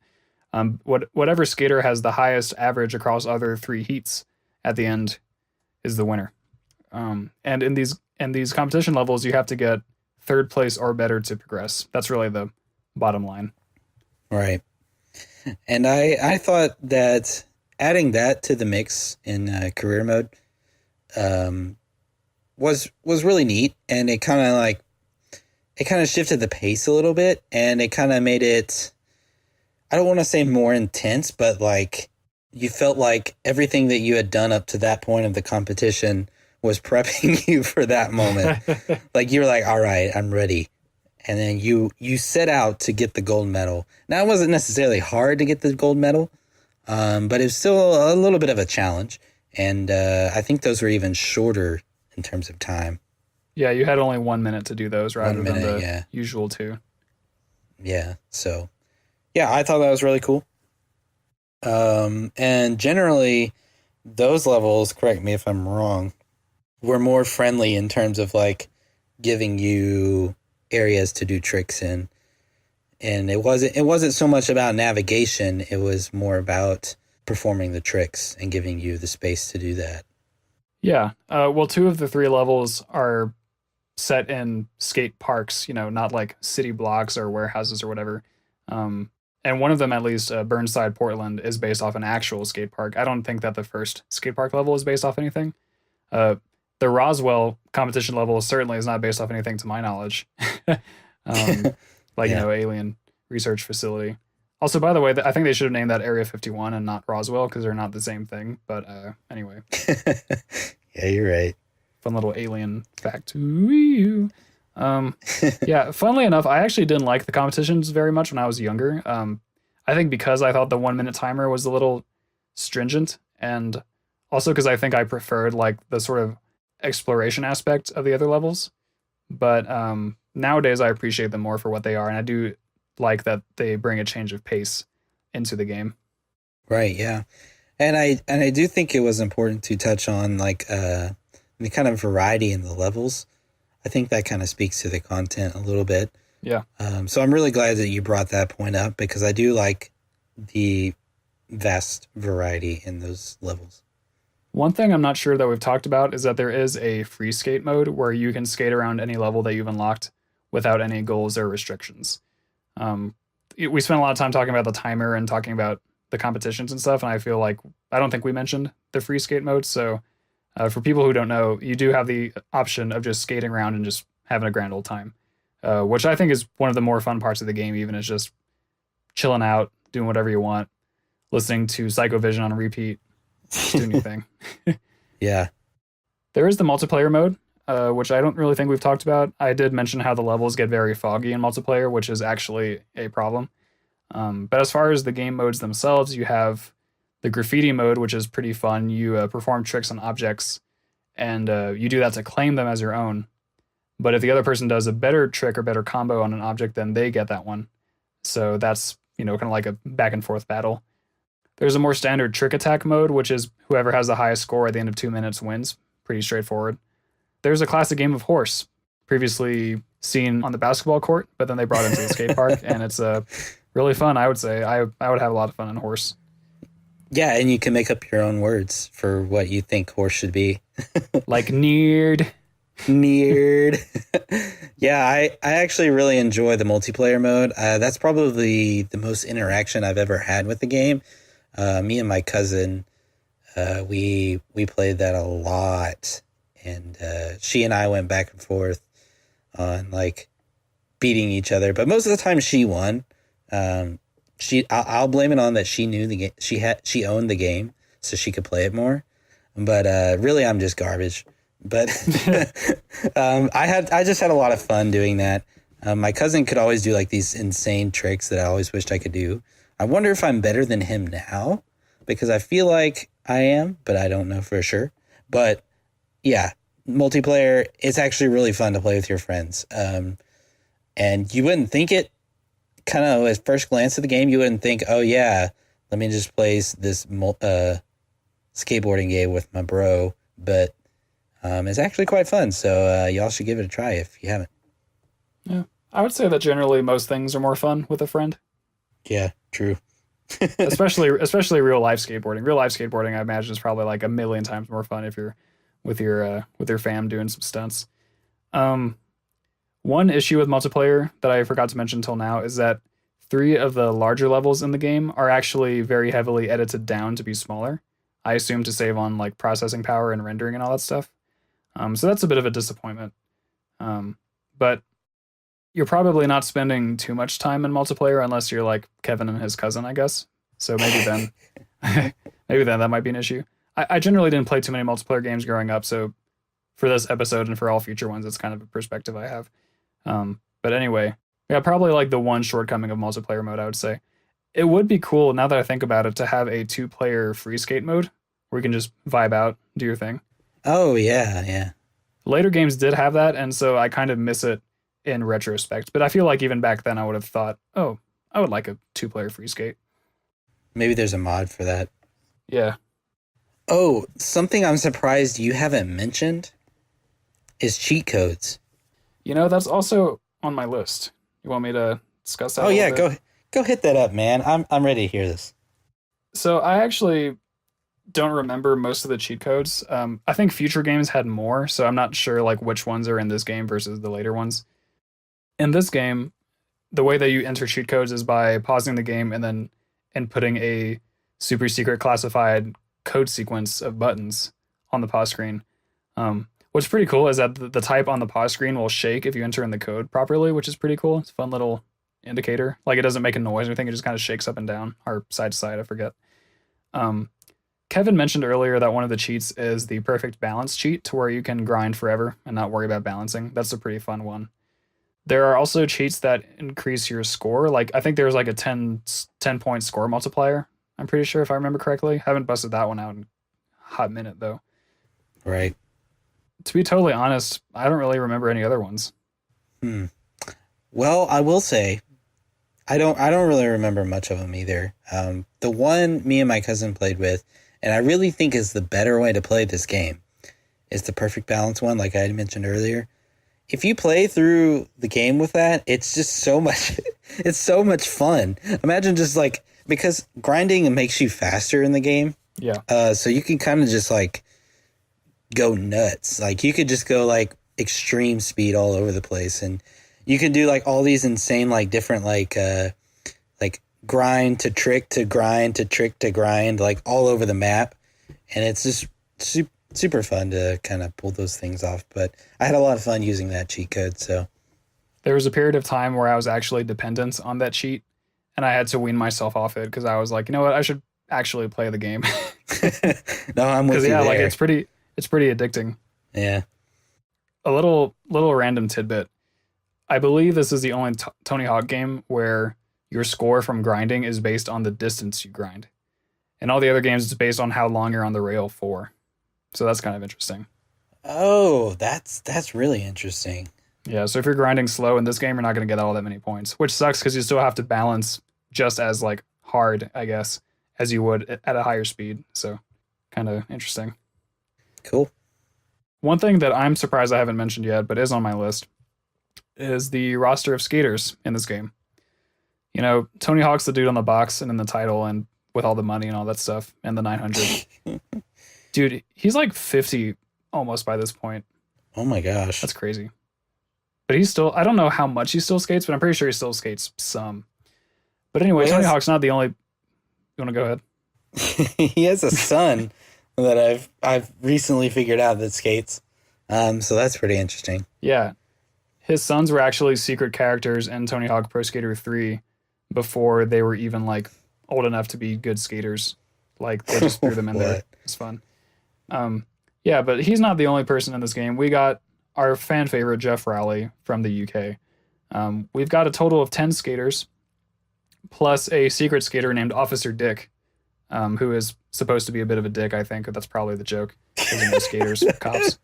Whatever skater has the highest average across other 3 heats at the end is the winner. And in these competition levels, you have to get 3rd place or better to progress. That's really the bottom line. Right. And I thought that adding that to the mix in career mode was really neat, and it kind of shifted the pace a little bit, and it kind of made it, I don't want to say more intense, but like you felt like everything that you had done up to that point of the competition was prepping you for that moment. Like you were like, all right, I'm ready. And then you set out to get the gold medal. Now, it wasn't necessarily hard to get the gold medal, but it was still a little bit of a challenge. And I think those were even shorter in terms of time. Yeah, you had only 1 minute to do those rather than the usual 2. Yeah, so yeah, I thought that was really cool. And generally, those levels, correct me if I'm wrong, were more friendly in terms of like giving you areas to do tricks in. And it wasn't so much about navigation, it was more about performing the tricks and giving you the space to do that. Yeah. Well, two of the three levels are set in skate parks, not like city blocks or warehouses or whatever. And one of them, at least, Burnside, Portland, is based off an actual skate park. I don't think that the first skate park level is based off anything. Uh, the Roswell competition level certainly is not based off anything to my knowledge. Like, Yeah. alien research facility. Also, by the way, I think they should have named that Area 51 and not Roswell because they're not the same thing. But anyway, Yeah, you're right. fun little alien fact. Ooh. Yeah, funnily enough, I actually didn't like the competitions very much when I was younger. I think because I thought the 1 minute timer was a little stringent, and also because I think I preferred like the sort of exploration aspect of the other levels. But nowadays, I appreciate them more for what they are, and I do like that they bring a change of pace into the game. Right, yeah. And I do think it was important to touch on like the kind of variety in the levels. I think that kind of speaks to the content a little bit. Yeah. So I'm really glad that you brought that point up because I do like the vast variety in those levels. One thing I'm not sure that we've talked about is that there is a free skate mode where you can skate around any level that you've unlocked without any goals or restrictions. We spent a lot of time talking about the timer and talking about the competitions and stuff, and I feel like I don't think we mentioned the free skate mode. So for people who don't know, you do have the option of just skating around and just having a grand old time, which I think is one of the more fun parts of the game, even is just chilling out, doing whatever you want, listening to Psycho Vision on repeat, doing your thing. Yeah. There is the multiplayer mode, which I don't really think we've talked about. I did mention how the levels get very foggy in multiplayer, which is actually a problem. But as far as the game modes themselves, you have the graffiti mode, which is pretty fun. You perform tricks on objects, and you do that to claim them as your own. But if the other person does a better trick or better combo on an object, then they get that one. So that's, kind of like a back and forth battle. There's a more standard trick attack mode, which is whoever has the highest score at the end of 2 minutes wins. Pretty straightforward. There's a classic game of horse, previously seen on the basketball court, but then they brought it into the skate park, and it's really fun, I would say. I would have a lot of fun on horse. Yeah, and you can make up your own words for what you think horse should be. Like neared. Neared. Yeah, I actually really enjoy the multiplayer mode. That's probably the most interaction I've ever had with the game. Me and my cousin, we played that a lot, and she and I went back and forth on like beating each other. But most of the time, she won. I'll blame it on that she knew the game. She owned the game, so she could play it more. But really, I'm just garbage. But I just had a lot of fun doing that. My cousin could always do like these insane tricks that I always wished I could do. I wonder if I'm better than him now, because I feel like I am, but I don't know for sure. But yeah, multiplayer, it's actually really fun to play with your friends. And you wouldn't think it, kind of at first glance at the game, you wouldn't think, oh yeah, let me just play this skateboarding game with my bro. But it's actually quite fun. So y'all should give it a try if you haven't. Yeah, I would say that generally most things are more fun with a friend. Yeah, true. especially real life skateboarding. Real life skateboarding, I imagine, is probably like a million times more fun if you're with your fam doing some stunts. One issue with multiplayer that I forgot to mention until now is that 3 of the larger levels in the game are actually very heavily edited down to be smaller. I assume to save on like processing power and rendering and all that stuff. So that's a bit of a disappointment. But you're probably not spending too much time in multiplayer unless you're like Kevin and his cousin, I guess. So maybe then, that might be an issue. I generally didn't play too many multiplayer games growing up, so for this episode and for all future ones, it's kind of a perspective I have. But anyway, yeah, probably like the one shortcoming of multiplayer mode, I would say. It would be cool, now that I think about it, to have a 2-player free skate mode where you can just vibe out, do your thing. Oh, yeah. Later games did have that, and so I kind of miss it in retrospect. But I feel like even back then I would have thought, oh, I would like a 2-player free skate. Maybe there's a mod for that. Yeah. Oh, something I'm surprised you haven't mentioned is cheat codes. That's also on my list. You want me to discuss that? Oh a yeah, little bit? go hit that up, man. I'm ready to hear this. So I actually don't remember most of the cheat codes. I think future games had more, so I'm not sure like which ones are in this game versus the later ones. In this game, the way that you enter cheat codes is by pausing the game and then inputting a super secret classified code sequence of buttons on the pause screen. What's pretty cool is that the type on the pause screen will shake if you enter in the code properly, which is pretty cool. It's a fun little indicator. Like it doesn't make a noise or anything; it just kind of shakes up and down or side to side. I forget. Kevin mentioned earlier that one of the cheats is the perfect balance cheat, to where you can grind forever and not worry about balancing. That's a pretty fun one. There are also cheats that increase your score. Like I think there's like a 10 point score multiplier. I'm pretty sure if I remember correctly. Haven't busted that one out in a hot minute though. Right. To be totally honest, I don't really remember any other ones. Well, I will say, I don't really remember much of them either. The one me and my cousin played with, and I really think is the better way to play this game, is the perfect balance one, like I had mentioned earlier. If you play through the game with that, it's just so much, it's so much fun. Imagine just like, because grinding makes you faster in the game. Yeah. So you can kind of just like go nuts. Like you could just go like extreme speed all over the place, and you can do like all these insane like different like grind to trick to grind to trick to grind, like all over the map, and it's just super fun to kind of pull those things off. But I had a lot of fun using that cheat code. So there was a period of time where I was actually dependent on that cheat, and I had to wean myself off it because I was like, you know what, I should actually play the game. No, I'm with you yeah, there. like it's pretty addicting. Yeah. A little random tidbit. I believe this is the only Tony Hawk game where your score from grinding is based on the distance you grind. In all the other games, it's based on how long you're on the rail for. So that's kind of interesting. Oh, that's really interesting. Yeah, so if you're grinding slow in this game, you're not going to get all that many points, which sucks because you still have to balance just as like hard, I guess, as you would at a higher speed. So kind of interesting. Cool. One thing that I'm surprised I haven't mentioned yet, but is on my list, is the roster of skaters in this game. Tony Hawk's the dude on the box and in the title and with all the money and all that stuff and the 900. Dude, he's like 50 almost by this point. Oh my gosh. That's crazy. But I don't know how much he still skates, but I'm pretty sure he still skates some. But anyway, Tony Hawk's not the only... You want to go ahead? He has a son that I've recently figured out that skates. So that's pretty interesting. Yeah. His sons were actually secret characters in Tony Hawk Pro Skater 3 before they were even like old enough to be good skaters. Like they just threw them in there. It's fun. Yeah, but he's not the only person in this game. We got our fan favorite Jeff Rowley from the UK. We've got a total of 10 skaters, plus a secret skater named Officer Dick, who is supposed to be a bit of a dick, I think. That's probably the joke. Skaters, cops.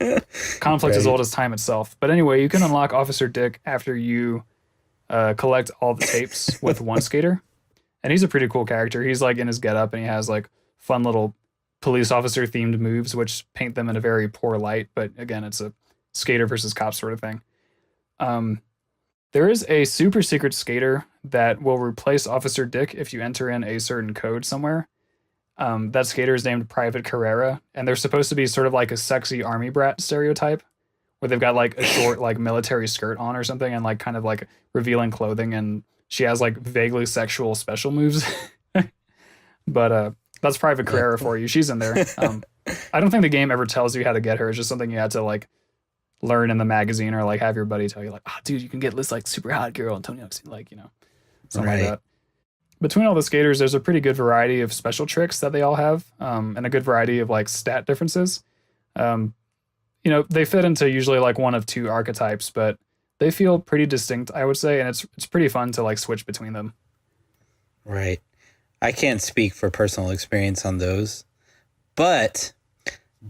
Conflict is old as time itself. But anyway, you can unlock Officer Dick after you collect all the tapes with one skater. And he's a pretty cool character. He's like in his getup and he has like fun little police officer themed moves, which paint them in a very poor light. But again, it's a skater versus cop sort of thing. There is a super secret skater that will replace Officer Dick if you enter in a certain code somewhere. That skater is named Private Carrera, and they're supposed to be sort of like a sexy army brat stereotype, where they've got like a short like military skirt on or something, and like kind of like revealing clothing, and she has like vaguely sexual special moves. But that's Private Carrera for you. She's in there. I don't think the game ever tells you how to get her. It's just something you had to like learn in the magazine or like have your buddy tell you like, oh dude, you can get this like super hot girl and Tony Hawk's like, something like that. Between all the skaters, there's a pretty good variety of special tricks that they all have, and a good variety of like stat differences. They fit into usually like one of two archetypes, but they feel pretty distinct, I would say, and it's pretty fun to like switch between them. Right. I can't speak for personal experience on those, but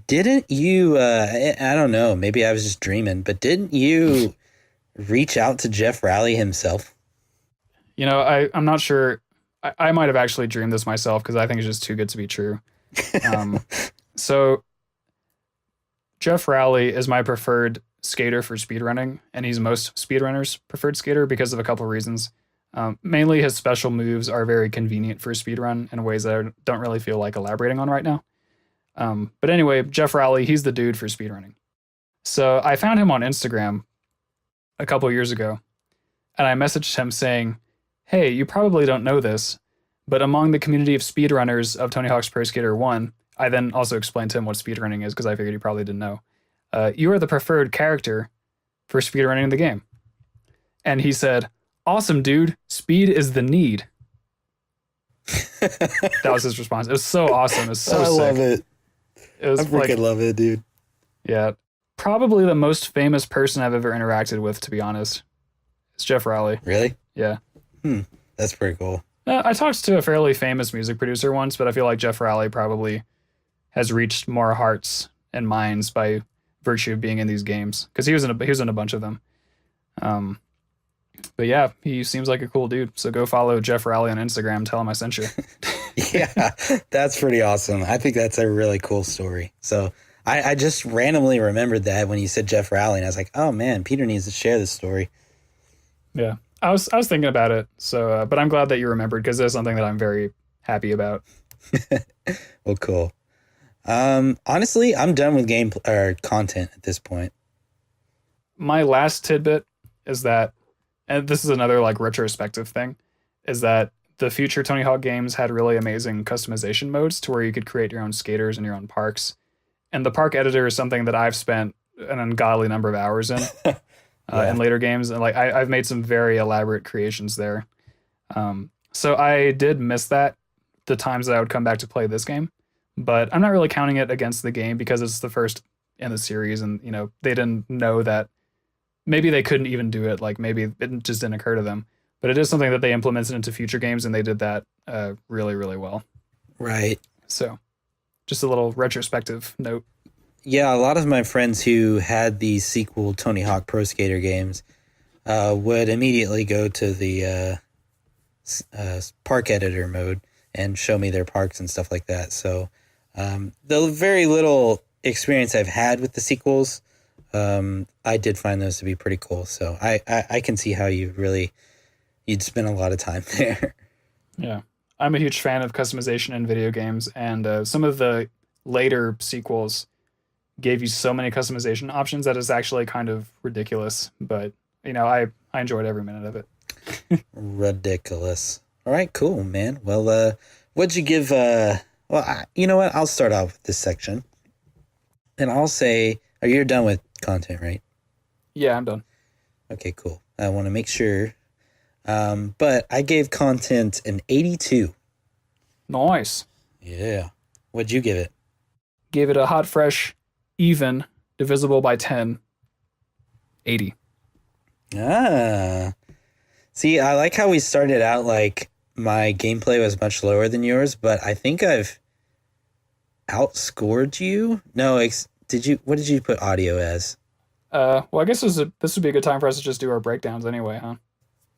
didn't you, I don't know, maybe I was just dreaming, but didn't you reach out to Jeff Rowley himself? I'm not sure. I might have actually dreamed this myself because I think it's just too good to be true. So Jeff Rowley is my preferred skater for speedrunning, and he's most speedrunners' preferred skater because of a couple reasons. Mainly, his special moves are very convenient for a speedrun in ways that I don't really feel like elaborating on right now. But anyway, Jeff Rowley, he's the dude for speedrunning. So I found him on Instagram a couple years ago, and I messaged him saying, hey, you probably don't know this, but among the community of speedrunners of Tony Hawk's Pro Skater 1, I then also explained to him what speedrunning is because I figured he probably didn't know. You are the preferred character for speedrunning the game. And he said, awesome, dude. Speed is the need. That was his response. It was so awesome. It was so sick. I love it. It was I freaking love it, dude. Yeah. Probably the most famous person I've ever interacted with, to be honest. It's Jeff Rowley. Really? Yeah. That's pretty cool. I talked to a fairly famous music producer once, but I feel like Jeff Rowley probably has reached more hearts and minds by virtue of being in these games, because he was in a bunch of them. But yeah, he seems like a cool dude. So go follow Jeff Rowley on Instagram. Tell him I sent you. Yeah, that's pretty awesome. I think that's a really cool story. So I just randomly remembered that when you said Jeff Rowley, and I was like, oh man, Peter needs to share this story. Yeah, I was thinking about it. So, but I'm glad that you remembered, because it's something that I'm very happy about. Well, cool. Honestly, I'm done with game or content at this point. My last tidbit is that, and this is another like retrospective thing, is that the future Tony Hawk games had really amazing customization modes to where you could create your own skaters and your own parks. And the park editor is something that I've spent an ungodly number of hours in in later games. And like I've made some very elaborate creations there. So I did miss that the times that I would come back to play this game. But I'm not really counting it against the game because it's the first in the series. And, you know, they didn't know that maybe they couldn't even do it. Like maybe it just didn't occur to them. But it is something that they implemented into future games, and they did that really, really well. Right. So just a little retrospective note. Yeah, a lot of my friends who had the sequel Tony Hawk Pro Skater games would immediately go to the park editor mode and show me their parks and stuff like that. So the very little experience I've had with the sequels, I did find those to be pretty cool. So I can see how you'd spend a lot of time there. Yeah. I'm a huge fan of customization in video games, and some of the later sequels gave you so many customization options that is actually kind of ridiculous. But, you know, I enjoyed every minute of it. Ridiculous. All right, cool, man. Well, what'd you give... you know what? I'll start off with this section. And I'll say... You're done with content, right? Yeah, I'm done. Okay, cool. I want to make sure. But I gave content an 82. Nice. Yeah. What'd you give it? Gave it a hot, fresh, even, divisible by 10, 80. Ah. See, I like how we started out like my gameplay was much lower than yours, but I think I've outscored you. No, what did you put audio as? Well, I guess this would be a good time for us to just do our breakdowns anyway, huh?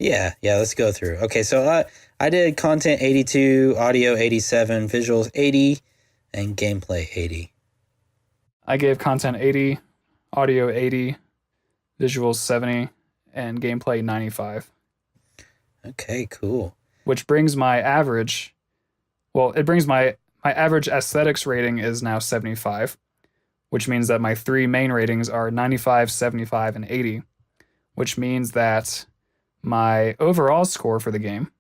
Yeah, let's go through. Okay, so I did content 82, audio 87, visuals 80, and gameplay 80. I gave content 80, audio 80, visuals 70, and gameplay 95. Okay, cool. Which brings my average, my average aesthetics rating is now 75, which means that my three main ratings are 95, 75, and 80, which means that my overall score for the game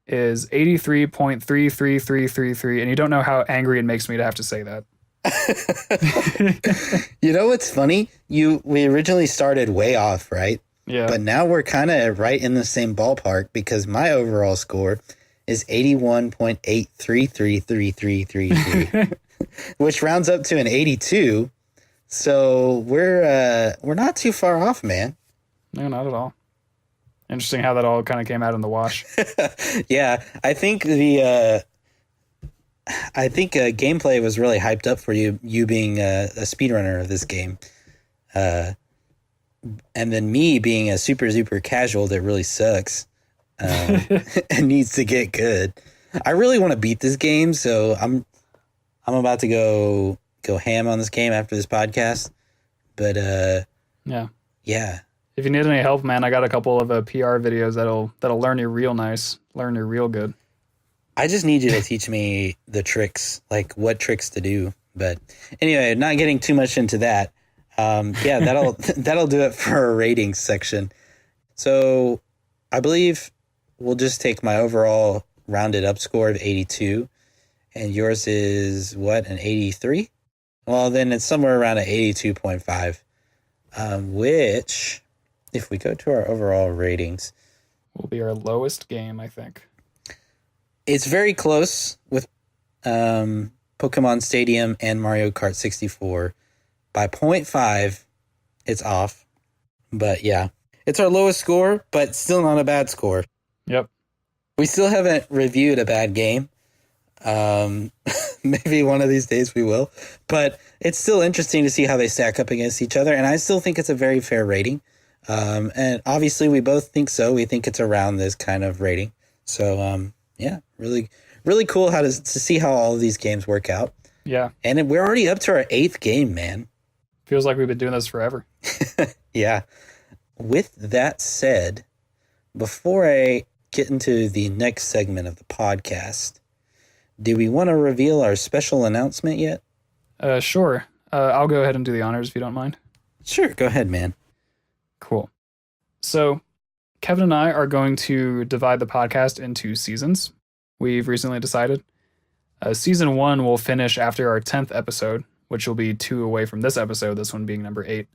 is 83.33333, and you don't know how angry it makes me to have to say that. You know what's funny? We originally started way off, right? Yeah. But now we're kind of right in the same ballpark because my overall score is 81.8333333, which rounds up to an 82. So we're not too far off, man. No, not at all. Interesting how that all kind of came out in the wash. Yeah, I think gameplay was really hyped up for you being a speedrunner of this game. And then me being a super casual that really sucks and needs to get good. I really want to beat this game, so I'm about to go ham on this game after this podcast. But Yeah. Yeah. If you need any help, man, I got a couple of PR videos that'll learn you real nice, learn you real good. I just need you to teach me the tricks, like what tricks to do. But anyway, not getting too much into that. Yeah, that'll do it for our ratings section. So I believe we'll just take my overall rounded up score of 82, and yours is what, an 83? Well, then it's somewhere around an 82.5, which, if we go to our overall ratings, will be our lowest game, I think. it's very close with Pokemon Stadium and Mario Kart 64. By 0.5, it's off. But yeah, it's our lowest score, but still not a bad score. Yep. We still haven't reviewed a bad game. Maybe one of these days we will. But it's still interesting to see how they stack up against each other. And I still think it's a very fair rating. And obviously we both think so. We think it's around this kind of rating. So, yeah, really, really cool to see how all of these games work out. Yeah. And we're already up to our 8th game, man. Feels like we've been doing this forever. Yeah. With that said, before I get into the next segment of the podcast, do we want to reveal our special announcement yet? Sure. I'll go ahead and do the honors if you don't mind. Sure. Go ahead, man. Cool. So Kevin and I are going to divide the podcast into seasons. We've recently decided. Season 1 will finish after our 10th episode, which will be 2 away from this episode, this one being number 8.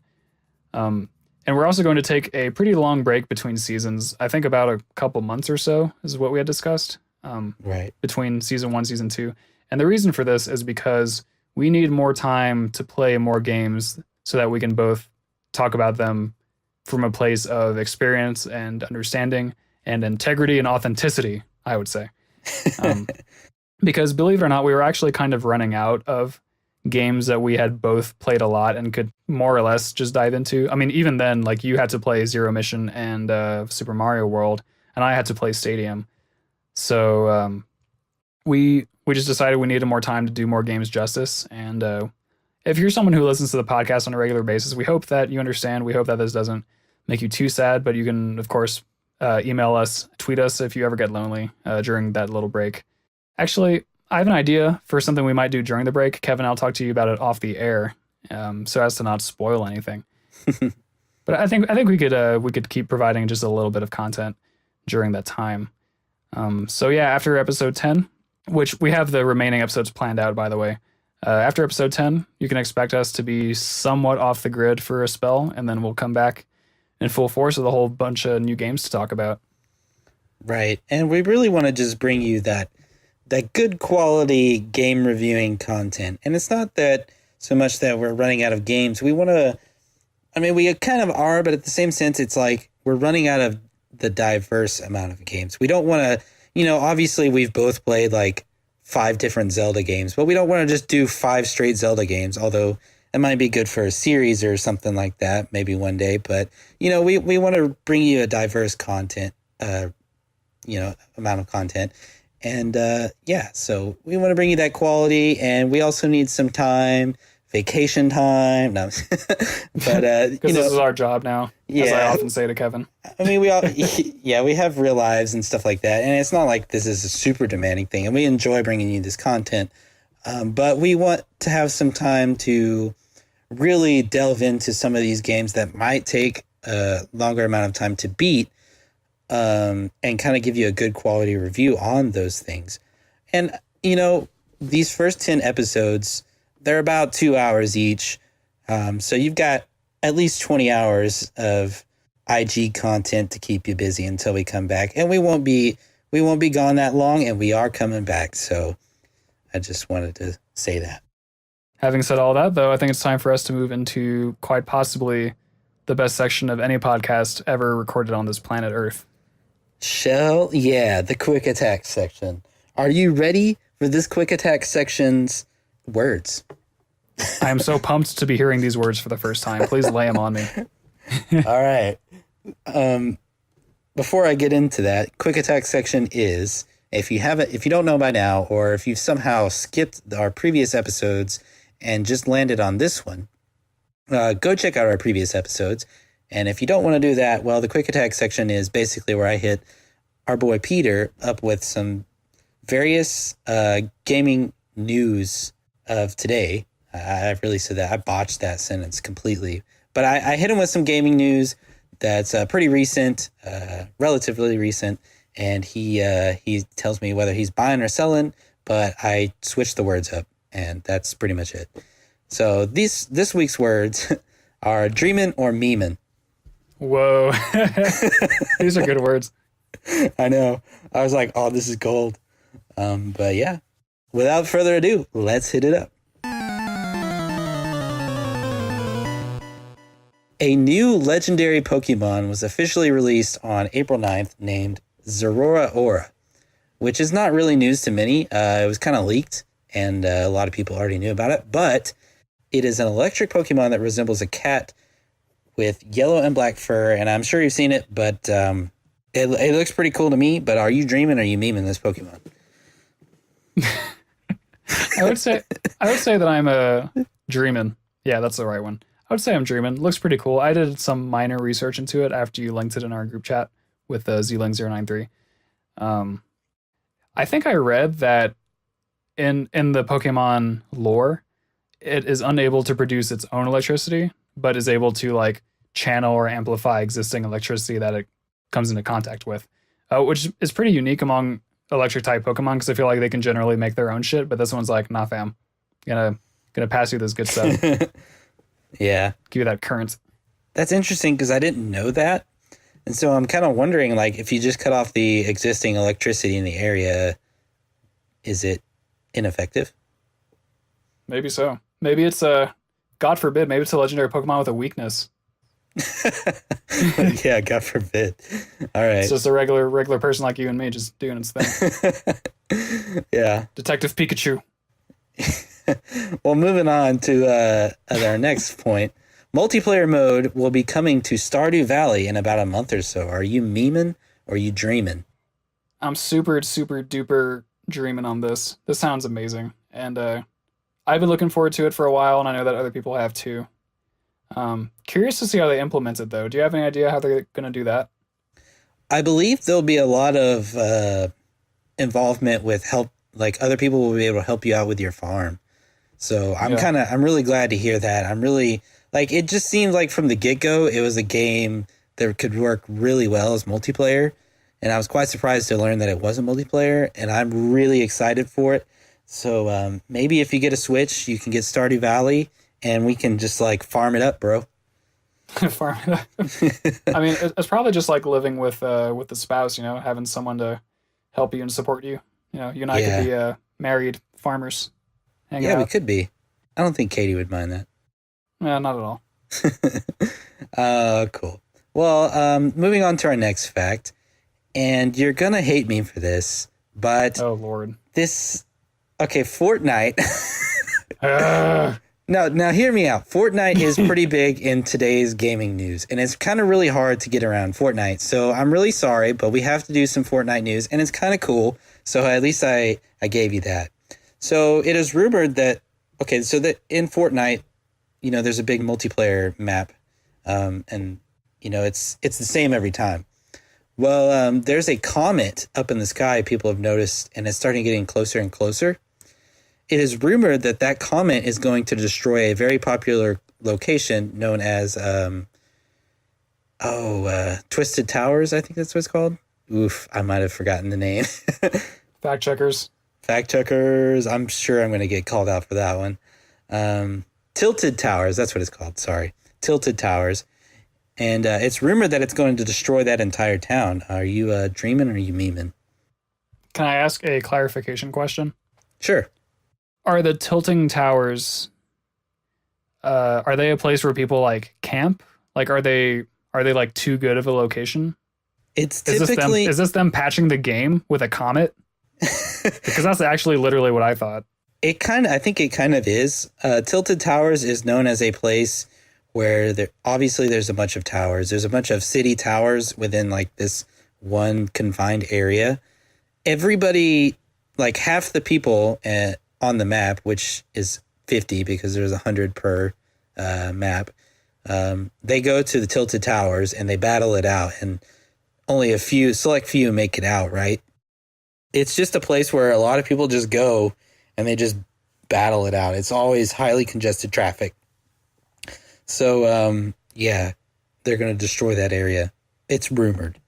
And we're also going to take a pretty long break between seasons. I think about a couple months or so is what we had discussed. Right. Between season 1, season 2. And the reason for this is because we need more time to play more games so that we can both talk about them from a place of experience and understanding and integrity and authenticity, I would say. Because believe it or not, we were actually kind of running out of games that we had both played a lot and could more or less just dive into. I mean, even then, like, you had to play Zero Mission and Super Mario World, and I had to play Stadium. So we just decided we needed more time to do more games justice. And if you're someone who listens to the podcast on a regular basis, we hope that you understand. We hope that this doesn't make you too sad, but you can, of course, email us, tweet us if you ever get lonely during that little break. Actually, I have an idea for something we might do during the break. Kevin, I'll talk to you about it off the air, so as to not spoil anything. But I think we could keep providing just a little bit of content during that time. So yeah, after episode 10, which we have the remaining episodes planned out, by the way. After episode 10, you can expect us to be somewhat off the grid for a spell, and then we'll come back in full force with a whole bunch of new games to talk about. Right. And we really want to just bring you that good quality game reviewing content. And it's not that so much that we're running out of games. We want to, I mean, we kind of are, but at the same sense, it's like we're running out of the diverse amount of games. We don't want to, obviously we've both played like 5 different Zelda games, but we don't want to just do 5 straight Zelda games, although it might be good for a series or something like that, maybe one day. But, we want to bring you a diverse content, amount of content. And so we want to bring you that quality, and we also need some time, vacation time. No, but because this is our job now, as I often say to Kevin. I mean, we have real lives and stuff like that, and it's not like this is a super demanding thing, and we enjoy bringing you this content. But we want to have some time to really delve into some of these games that might take a longer amount of time to beat. And kind of give you a good quality review on those things. And, these first 10 episodes, they're about 2 hours each. So you've got at least 20 hours of IG content to keep you busy until we come back. And we won't be gone that long, and we are coming back. So I just wanted to say that. Having said all that, though, I think it's time for us to move into quite possibly the best section of any podcast ever recorded on this planet Earth. The quick attack section. Are you ready for this quick attack section's words? I am so pumped to be hearing these words for the first time. Please lay them on me. All right. Before I get into that, quick attack section is, if you don't know by now, or if you've somehow skipped our previous episodes and just landed on this one, go check out our previous episodes. And if you don't want to do that, well, the quick attack section is basically where I hit our boy Peter up with some various gaming news of today. I really said that. I botched that sentence completely. But I hit him with some gaming news that's pretty recent, relatively recent. And he tells me whether he's buying or selling, but I switched the words up, and that's pretty much it. So this week's words are dreamin' or memein'. Whoa. These are good words. I know. I was like, oh, this is gold. But yeah, without further ado, let's hit it up. A new legendary Pokemon was officially released on April 9th named Zeraora Aura, which is not really news to many. It was kind of leaked, and a lot of people already knew about it, but it is an electric Pokemon that resembles a cat with yellow and black fur, and I'm sure you've seen it, but it looks pretty cool to me. But are you dreaming or are you memeing this Pokemon? I would say that I'm dreaming. Yeah, that's the right one. I would say I'm dreaming. Looks pretty cool. I did some minor research into it after you linked it in our group chat with Zling093. I think I read that in the Pokemon lore, it is unable to produce its own electricity, but is able to like channel or amplify existing electricity that it comes into contact with, which is pretty unique among electric type Pokemon because I feel like they can generally make their own shit, but this one's like, nah, fam, gonna pass you this good stuff. Yeah, give you that current. That's interesting because I didn't know that, and so I'm kind of wondering, like, if you just cut off the existing electricity in the area, is it ineffective? Maybe so. Maybe it's God forbid, maybe it's a legendary Pokemon with a weakness. Yeah, God forbid. All right. It's just a regular person like you and me just doing its thing. Yeah. Detective Pikachu. Well, moving on to our next point. Multiplayer mode will be coming to Stardew Valley in about a month or so. Are you memeing or are you dreaming? I'm super duper dreaming on this. This sounds amazing. And I've been looking forward to it for a while, and I know that other people have too. Curious to see how they implement it, though. Do you have any idea how they're going to do that? I believe there'll be a lot of involvement with help. Like, other people will be able to help you out with your farm. So I'm really glad to hear that. I'm really, like, it just seemed like from the get-go, it was a game that could work really well as multiplayer. And I was quite surprised to learn that it wasn't multiplayer, and I'm really excited for it. So maybe if you get a Switch, you can get Stardew Valley, and we can just, like, farm it up, bro. Farm it up. I mean, it's probably just like living with the spouse, you know, having someone to help you and support you. You know, you and I could be married farmers. Hanging out. We could be. I don't think Katie would mind that. Yeah, not at all. Cool. Well, moving on to our next fact, and you're gonna hate me for this, but oh Lord, Fortnite. Now hear me out. Fortnite is pretty big in today's gaming news, and it's kind of really hard to get around Fortnite. So I'm really sorry, but we have to do some Fortnite news, and it's kind of cool. So at least I gave you that. So it is rumored that that in Fortnite, you know, there's a big multiplayer map, and you know it's the same every time. Well, there's a comet up in the sky people have noticed, and it's starting getting closer and closer. It is rumored that that comet is going to destroy a very popular location known as Twisted Towers. I think that's what it's called. Oof, I might have forgotten the name. Fact checkers. I'm sure I'm going to get called out for that one. Tilted Towers. That's what it's called. Sorry. Tilted Towers. And it's rumored that it's going to destroy that entire town. Are you dreaming or are you memeing? Can I ask a clarification question? Sure. Are the tilting towers, are they a place where people like camp? Like, are they like too good of a location? It's typically... Is this them patching the game with a comet? Because that's actually literally what I thought. I think it kind of is. Tilted Towers is known as a place where there's a bunch of towers. There's a bunch of city towers within like this one confined area. Everybody, like half the people on the map, which is 50 because there's 100 per map. They go to the Tilted Towers and they battle it out, and only a select few make it out, right? It's just a place where a lot of people just go and they just battle it out. It's always highly congested traffic. So, yeah, they're going to destroy that area. It's rumored.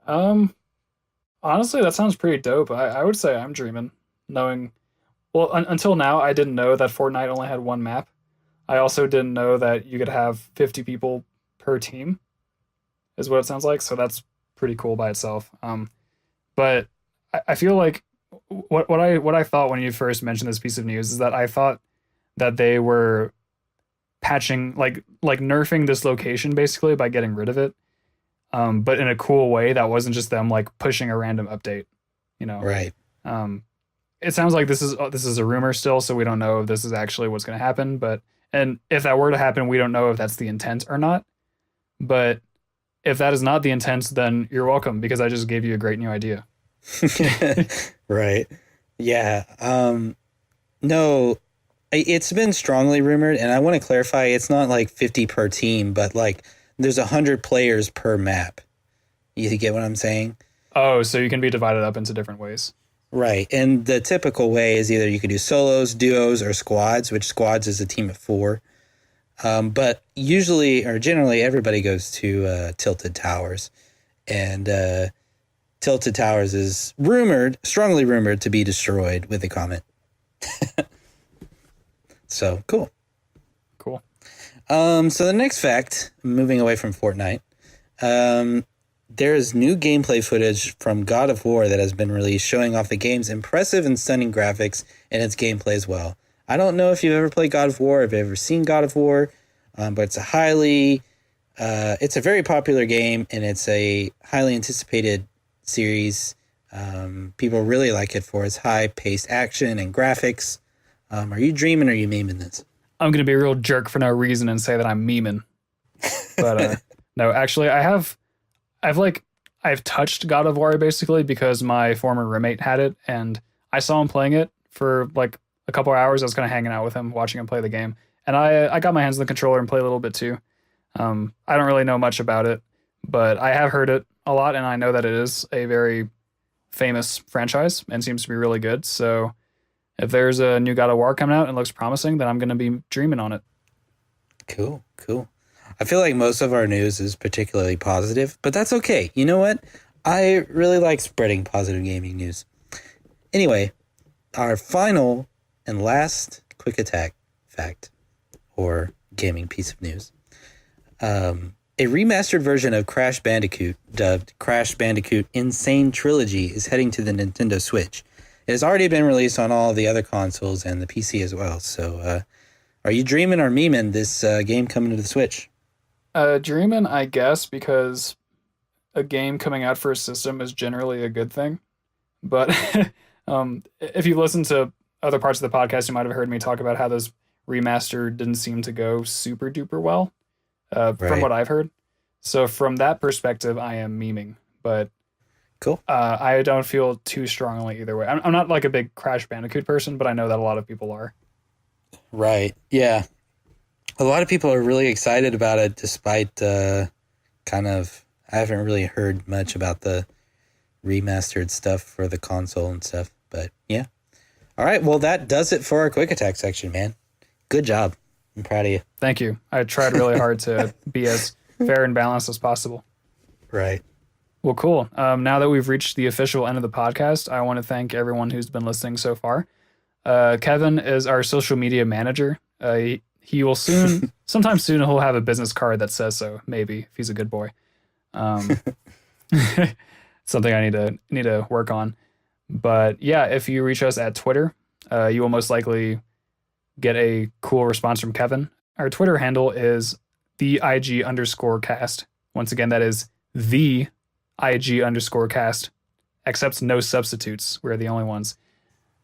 Honestly, that sounds pretty dope. I would say I'm dreaming, knowing. Well, until now, I didn't know that Fortnite only had one map. I also didn't know that you could have 50 people per team, is what it sounds like. So that's pretty cool by itself. But I feel like what I thought when you first mentioned this piece of news is that I thought that they were patching, like nerfing this location basically by getting rid of it. But in a cool way that wasn't just them like pushing a random update, you know. Right. It sounds like this is a rumor still, so we don't know if this is actually what's going to happen. And if that were to happen, we don't know if that's the intent or not. But if that is not the intent, then you're welcome, because I just gave you a great new idea. Right. Yeah. No, it's been strongly rumored, and I want to clarify, it's not like 50 per team, but like there's 100 players per map. You get what I'm saying? Oh, so you can be divided up into different ways. Right. And the typical way is either you can do solos, duos, or squads, which squads is a team of 4. But usually, or generally, everybody goes to Tilted Towers. And Tilted Towers is strongly rumored to be destroyed with a comet. So, cool. Cool. So the next fact, moving away from Fortnite, there is new gameplay footage from God of War that has been released showing off the game's impressive and stunning graphics and its gameplay as well. I don't know if you've ever played God of War, if you've ever seen God of War, but it's a very popular game, and it's a highly anticipated series. People really like it for its high-paced action and graphics. Are you dreaming or are you memeing this? I'm going to be a real jerk for no reason and say that I'm memeing. But no, actually, I've touched God of War basically because my former roommate had it, and I saw him playing it for like a couple of hours. I was kind of hanging out with him, watching him play the game, and I got my hands on the controller and played a little bit too. I don't really know much about it, but I have heard it a lot, and I know that it is a very famous franchise and seems to be really good. So if there's a new God of War coming out and looks promising, then I'm going to be dreaming on it. Cool. I feel like most of our news is particularly positive, but that's okay. You know what? I really like spreading positive gaming news. Anyway, our final and last quick attack fact, or gaming piece of news. A remastered version of Crash Bandicoot, dubbed Crash Bandicoot Insane Trilogy, is heading to the Nintendo Switch. It has already been released on all the other consoles and the PC as well. So, are you dreaming or memeing this game coming to the Switch? Dreaming, I guess, because a game coming out for a system is generally a good thing. But if you listen to other parts of the podcast, you might have heard me talk about how this remaster didn't seem to go super duper well, from what I've heard. So from that perspective, I am memeing. But cool. I don't feel too strongly either way. I'm not like a big Crash Bandicoot person, but I know that a lot of people are. Right. Yeah. A lot of people are really excited about it, despite I haven't really heard much about the remastered stuff for the console and stuff. But yeah. All right. Well, that does it for our quick attack section, man. Good job. I'm proud of you. Thank you. I tried really hard to be as fair and balanced as possible. Right. Well, cool. Now that we've reached the official end of the podcast, I want to thank everyone who's been listening so far. Kevin is our social media manager. He will sometime soon, he'll have a business card that says so, maybe, if he's a good boy. Something I need to work on. But yeah, if you reach us at Twitter, you will most likely get a cool response from Kevin. Our Twitter handle is @IG_cast. Once again, that is @IG_cast, except no substitutes. We're the only ones.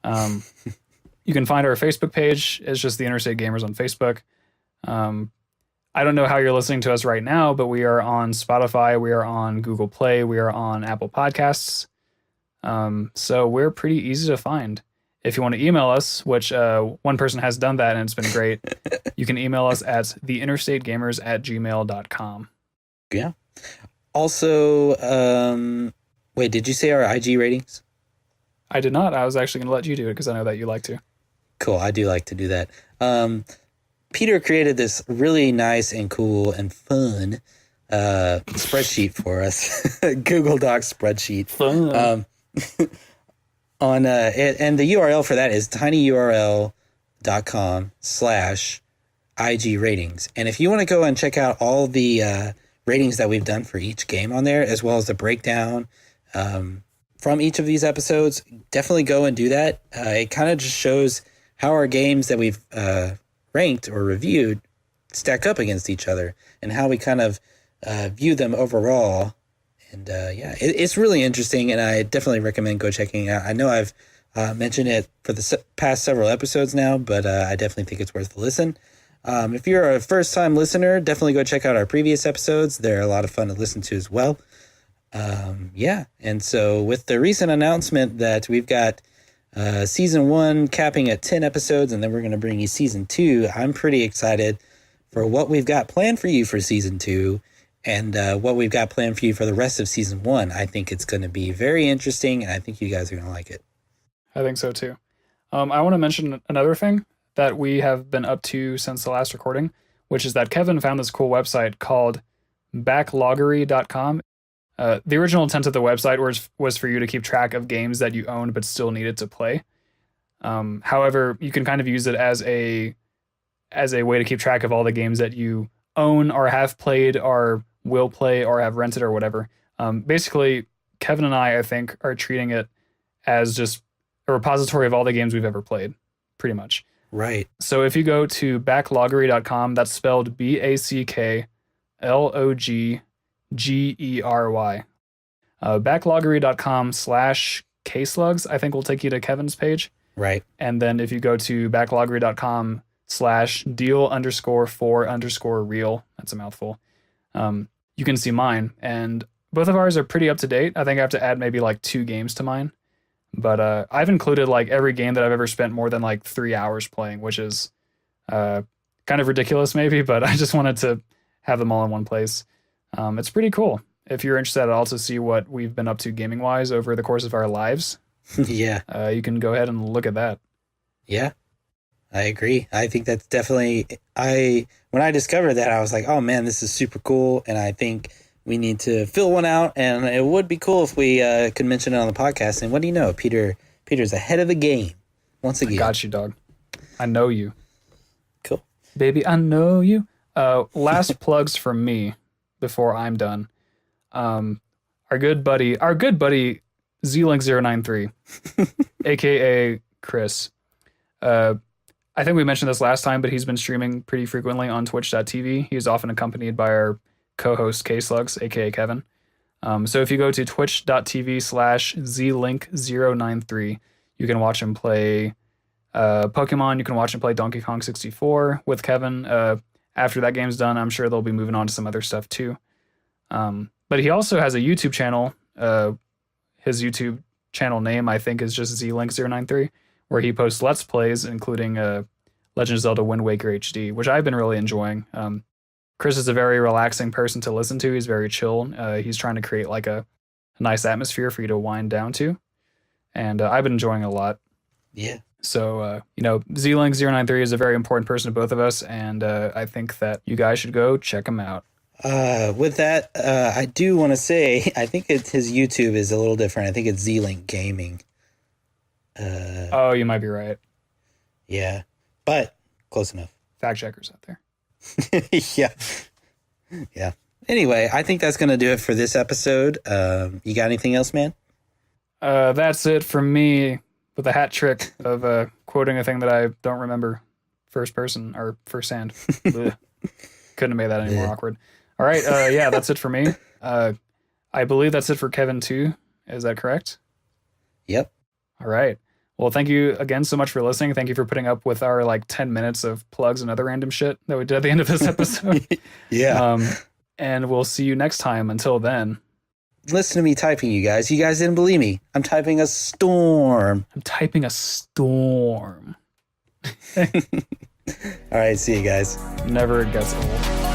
You can find our Facebook page. It's just the Interstate Gamers on Facebook. I don't know how you're listening to us right now, but we are on Spotify. We are on Google Play. We are on Apple Podcasts. So we're pretty easy to find. If you want to email us, which one person has done that and it's been great, You can email us at theinterstategamers@gmail.com. Yeah. Also, wait, did you say our IG ratings? I did not. I was actually going to let you do it because I know that you like to. Cool. I do like to do that. Peter created this really nice and cool and fun spreadsheet for us. Google Docs spreadsheet. Fun. And the URL for that is tinyurl.com/IG ratings. And if you want to go and check out all the ratings that we've done for each game on there, as well as the breakdown from each of these episodes, definitely go and do that. It kind of just shows how our games that we've ranked or reviewed stack up against each other and how we kind of view them overall. And it's really interesting, and I definitely recommend go checking it out. I know I've mentioned it for the past several episodes now, but I definitely think it's worth a listen. If you're a first-time listener, definitely go check out our previous episodes. They're a lot of fun to listen to as well. And so with the recent announcement that we've got Season 1 capping at 10 episodes, and then we're going to bring you Season 2, I'm pretty excited for what we've got planned for you for Season 2. And what we've got planned for you for the rest of Season 1, I think it's going to be very interesting, and I think you guys are going to like it. I think so too. I want to mention another thing that we have been up to since the last recording, which is that Kevin found this cool website called backloggery.com. The original intent of the website was for you to keep track of games that you owned but still needed to play. However, you can kind of use it as a way to keep track of all the games that you own or have played or will play or have rented or whatever. Basically, Kevin and I think, are treating it as just a repository of all the games we've ever played, pretty much. Right. So if you go to backloggery.com, that's spelled BACKLOGGERY. Backloggery.com/KSlugs, I think, will take you to Kevin's page. Right. And then if you go to backloggery.com/deal_for_real, that's a mouthful, you can see mine. And both of ours are pretty up to date. I think I have to add maybe like 2 games to mine. But I've included like every game that I've ever spent more than like 3 hours playing, which is kind of ridiculous maybe, but I just wanted to have them all in one place. It's pretty cool. If you're interested at all to see what we've been up to gaming-wise over the course of our lives, yeah, you can go ahead and look at that. Yeah, I agree. I think that's definitely... When I discovered that, I was like, oh man, this is super cool, and I think we need to fill one out, and it would be cool if we could mention it on the podcast. And what do you know? Peter's ahead of the game once again. I got you, dog. I know you. Cool. Baby, I know you. Last plugs from me before I'm done. Our good buddy ZLink093, aka Chris. I think we mentioned this last time, but he's been streaming pretty frequently on twitch.tv. He's often accompanied by our co-host KSlugs, aka Kevin. So if you go to twitch.tv/ZLink093, you can watch him play Pokemon. You can watch him play Donkey Kong 64 with Kevin. After that game's done, I'm sure they'll be moving on to some other stuff too. But he also has a YouTube channel. His YouTube channel name, I think, is just ZLink093, where he posts Let's Plays, including Legend of Zelda Wind Waker HD, which I've been really enjoying. Chris is a very relaxing person to listen to. He's very chill. He's trying to create like a nice atmosphere for you to wind down to. And I've been enjoying it a lot. Yeah. So, ZLink093 is a very important person to both of us, and I think that you guys should go check him out. With that, I do want to say, I think his YouTube is a little different. I think it's Z-Link Gaming. Oh, you might be right. Yeah, but close enough. Fact checkers out there. Yeah. Anyway, I think that's going to do it for this episode. You got anything else, man? That's it for me, with a hat trick of quoting a thing that I don't remember first person or first hand. Couldn't have made that any more awkward. All right. That's it for me. I believe that's it for Kevin too. Is that correct? Yep. All right. Well, thank you again so much for listening. Thank you for putting up with our 10 minutes of plugs and other random shit that we did at the end of this episode. Yeah. And we'll see you next time. Until then. Listen to me typing, you guys. You guys didn't believe me. I'm typing a storm. I'm typing a storm. All right, see you guys. Never gets old.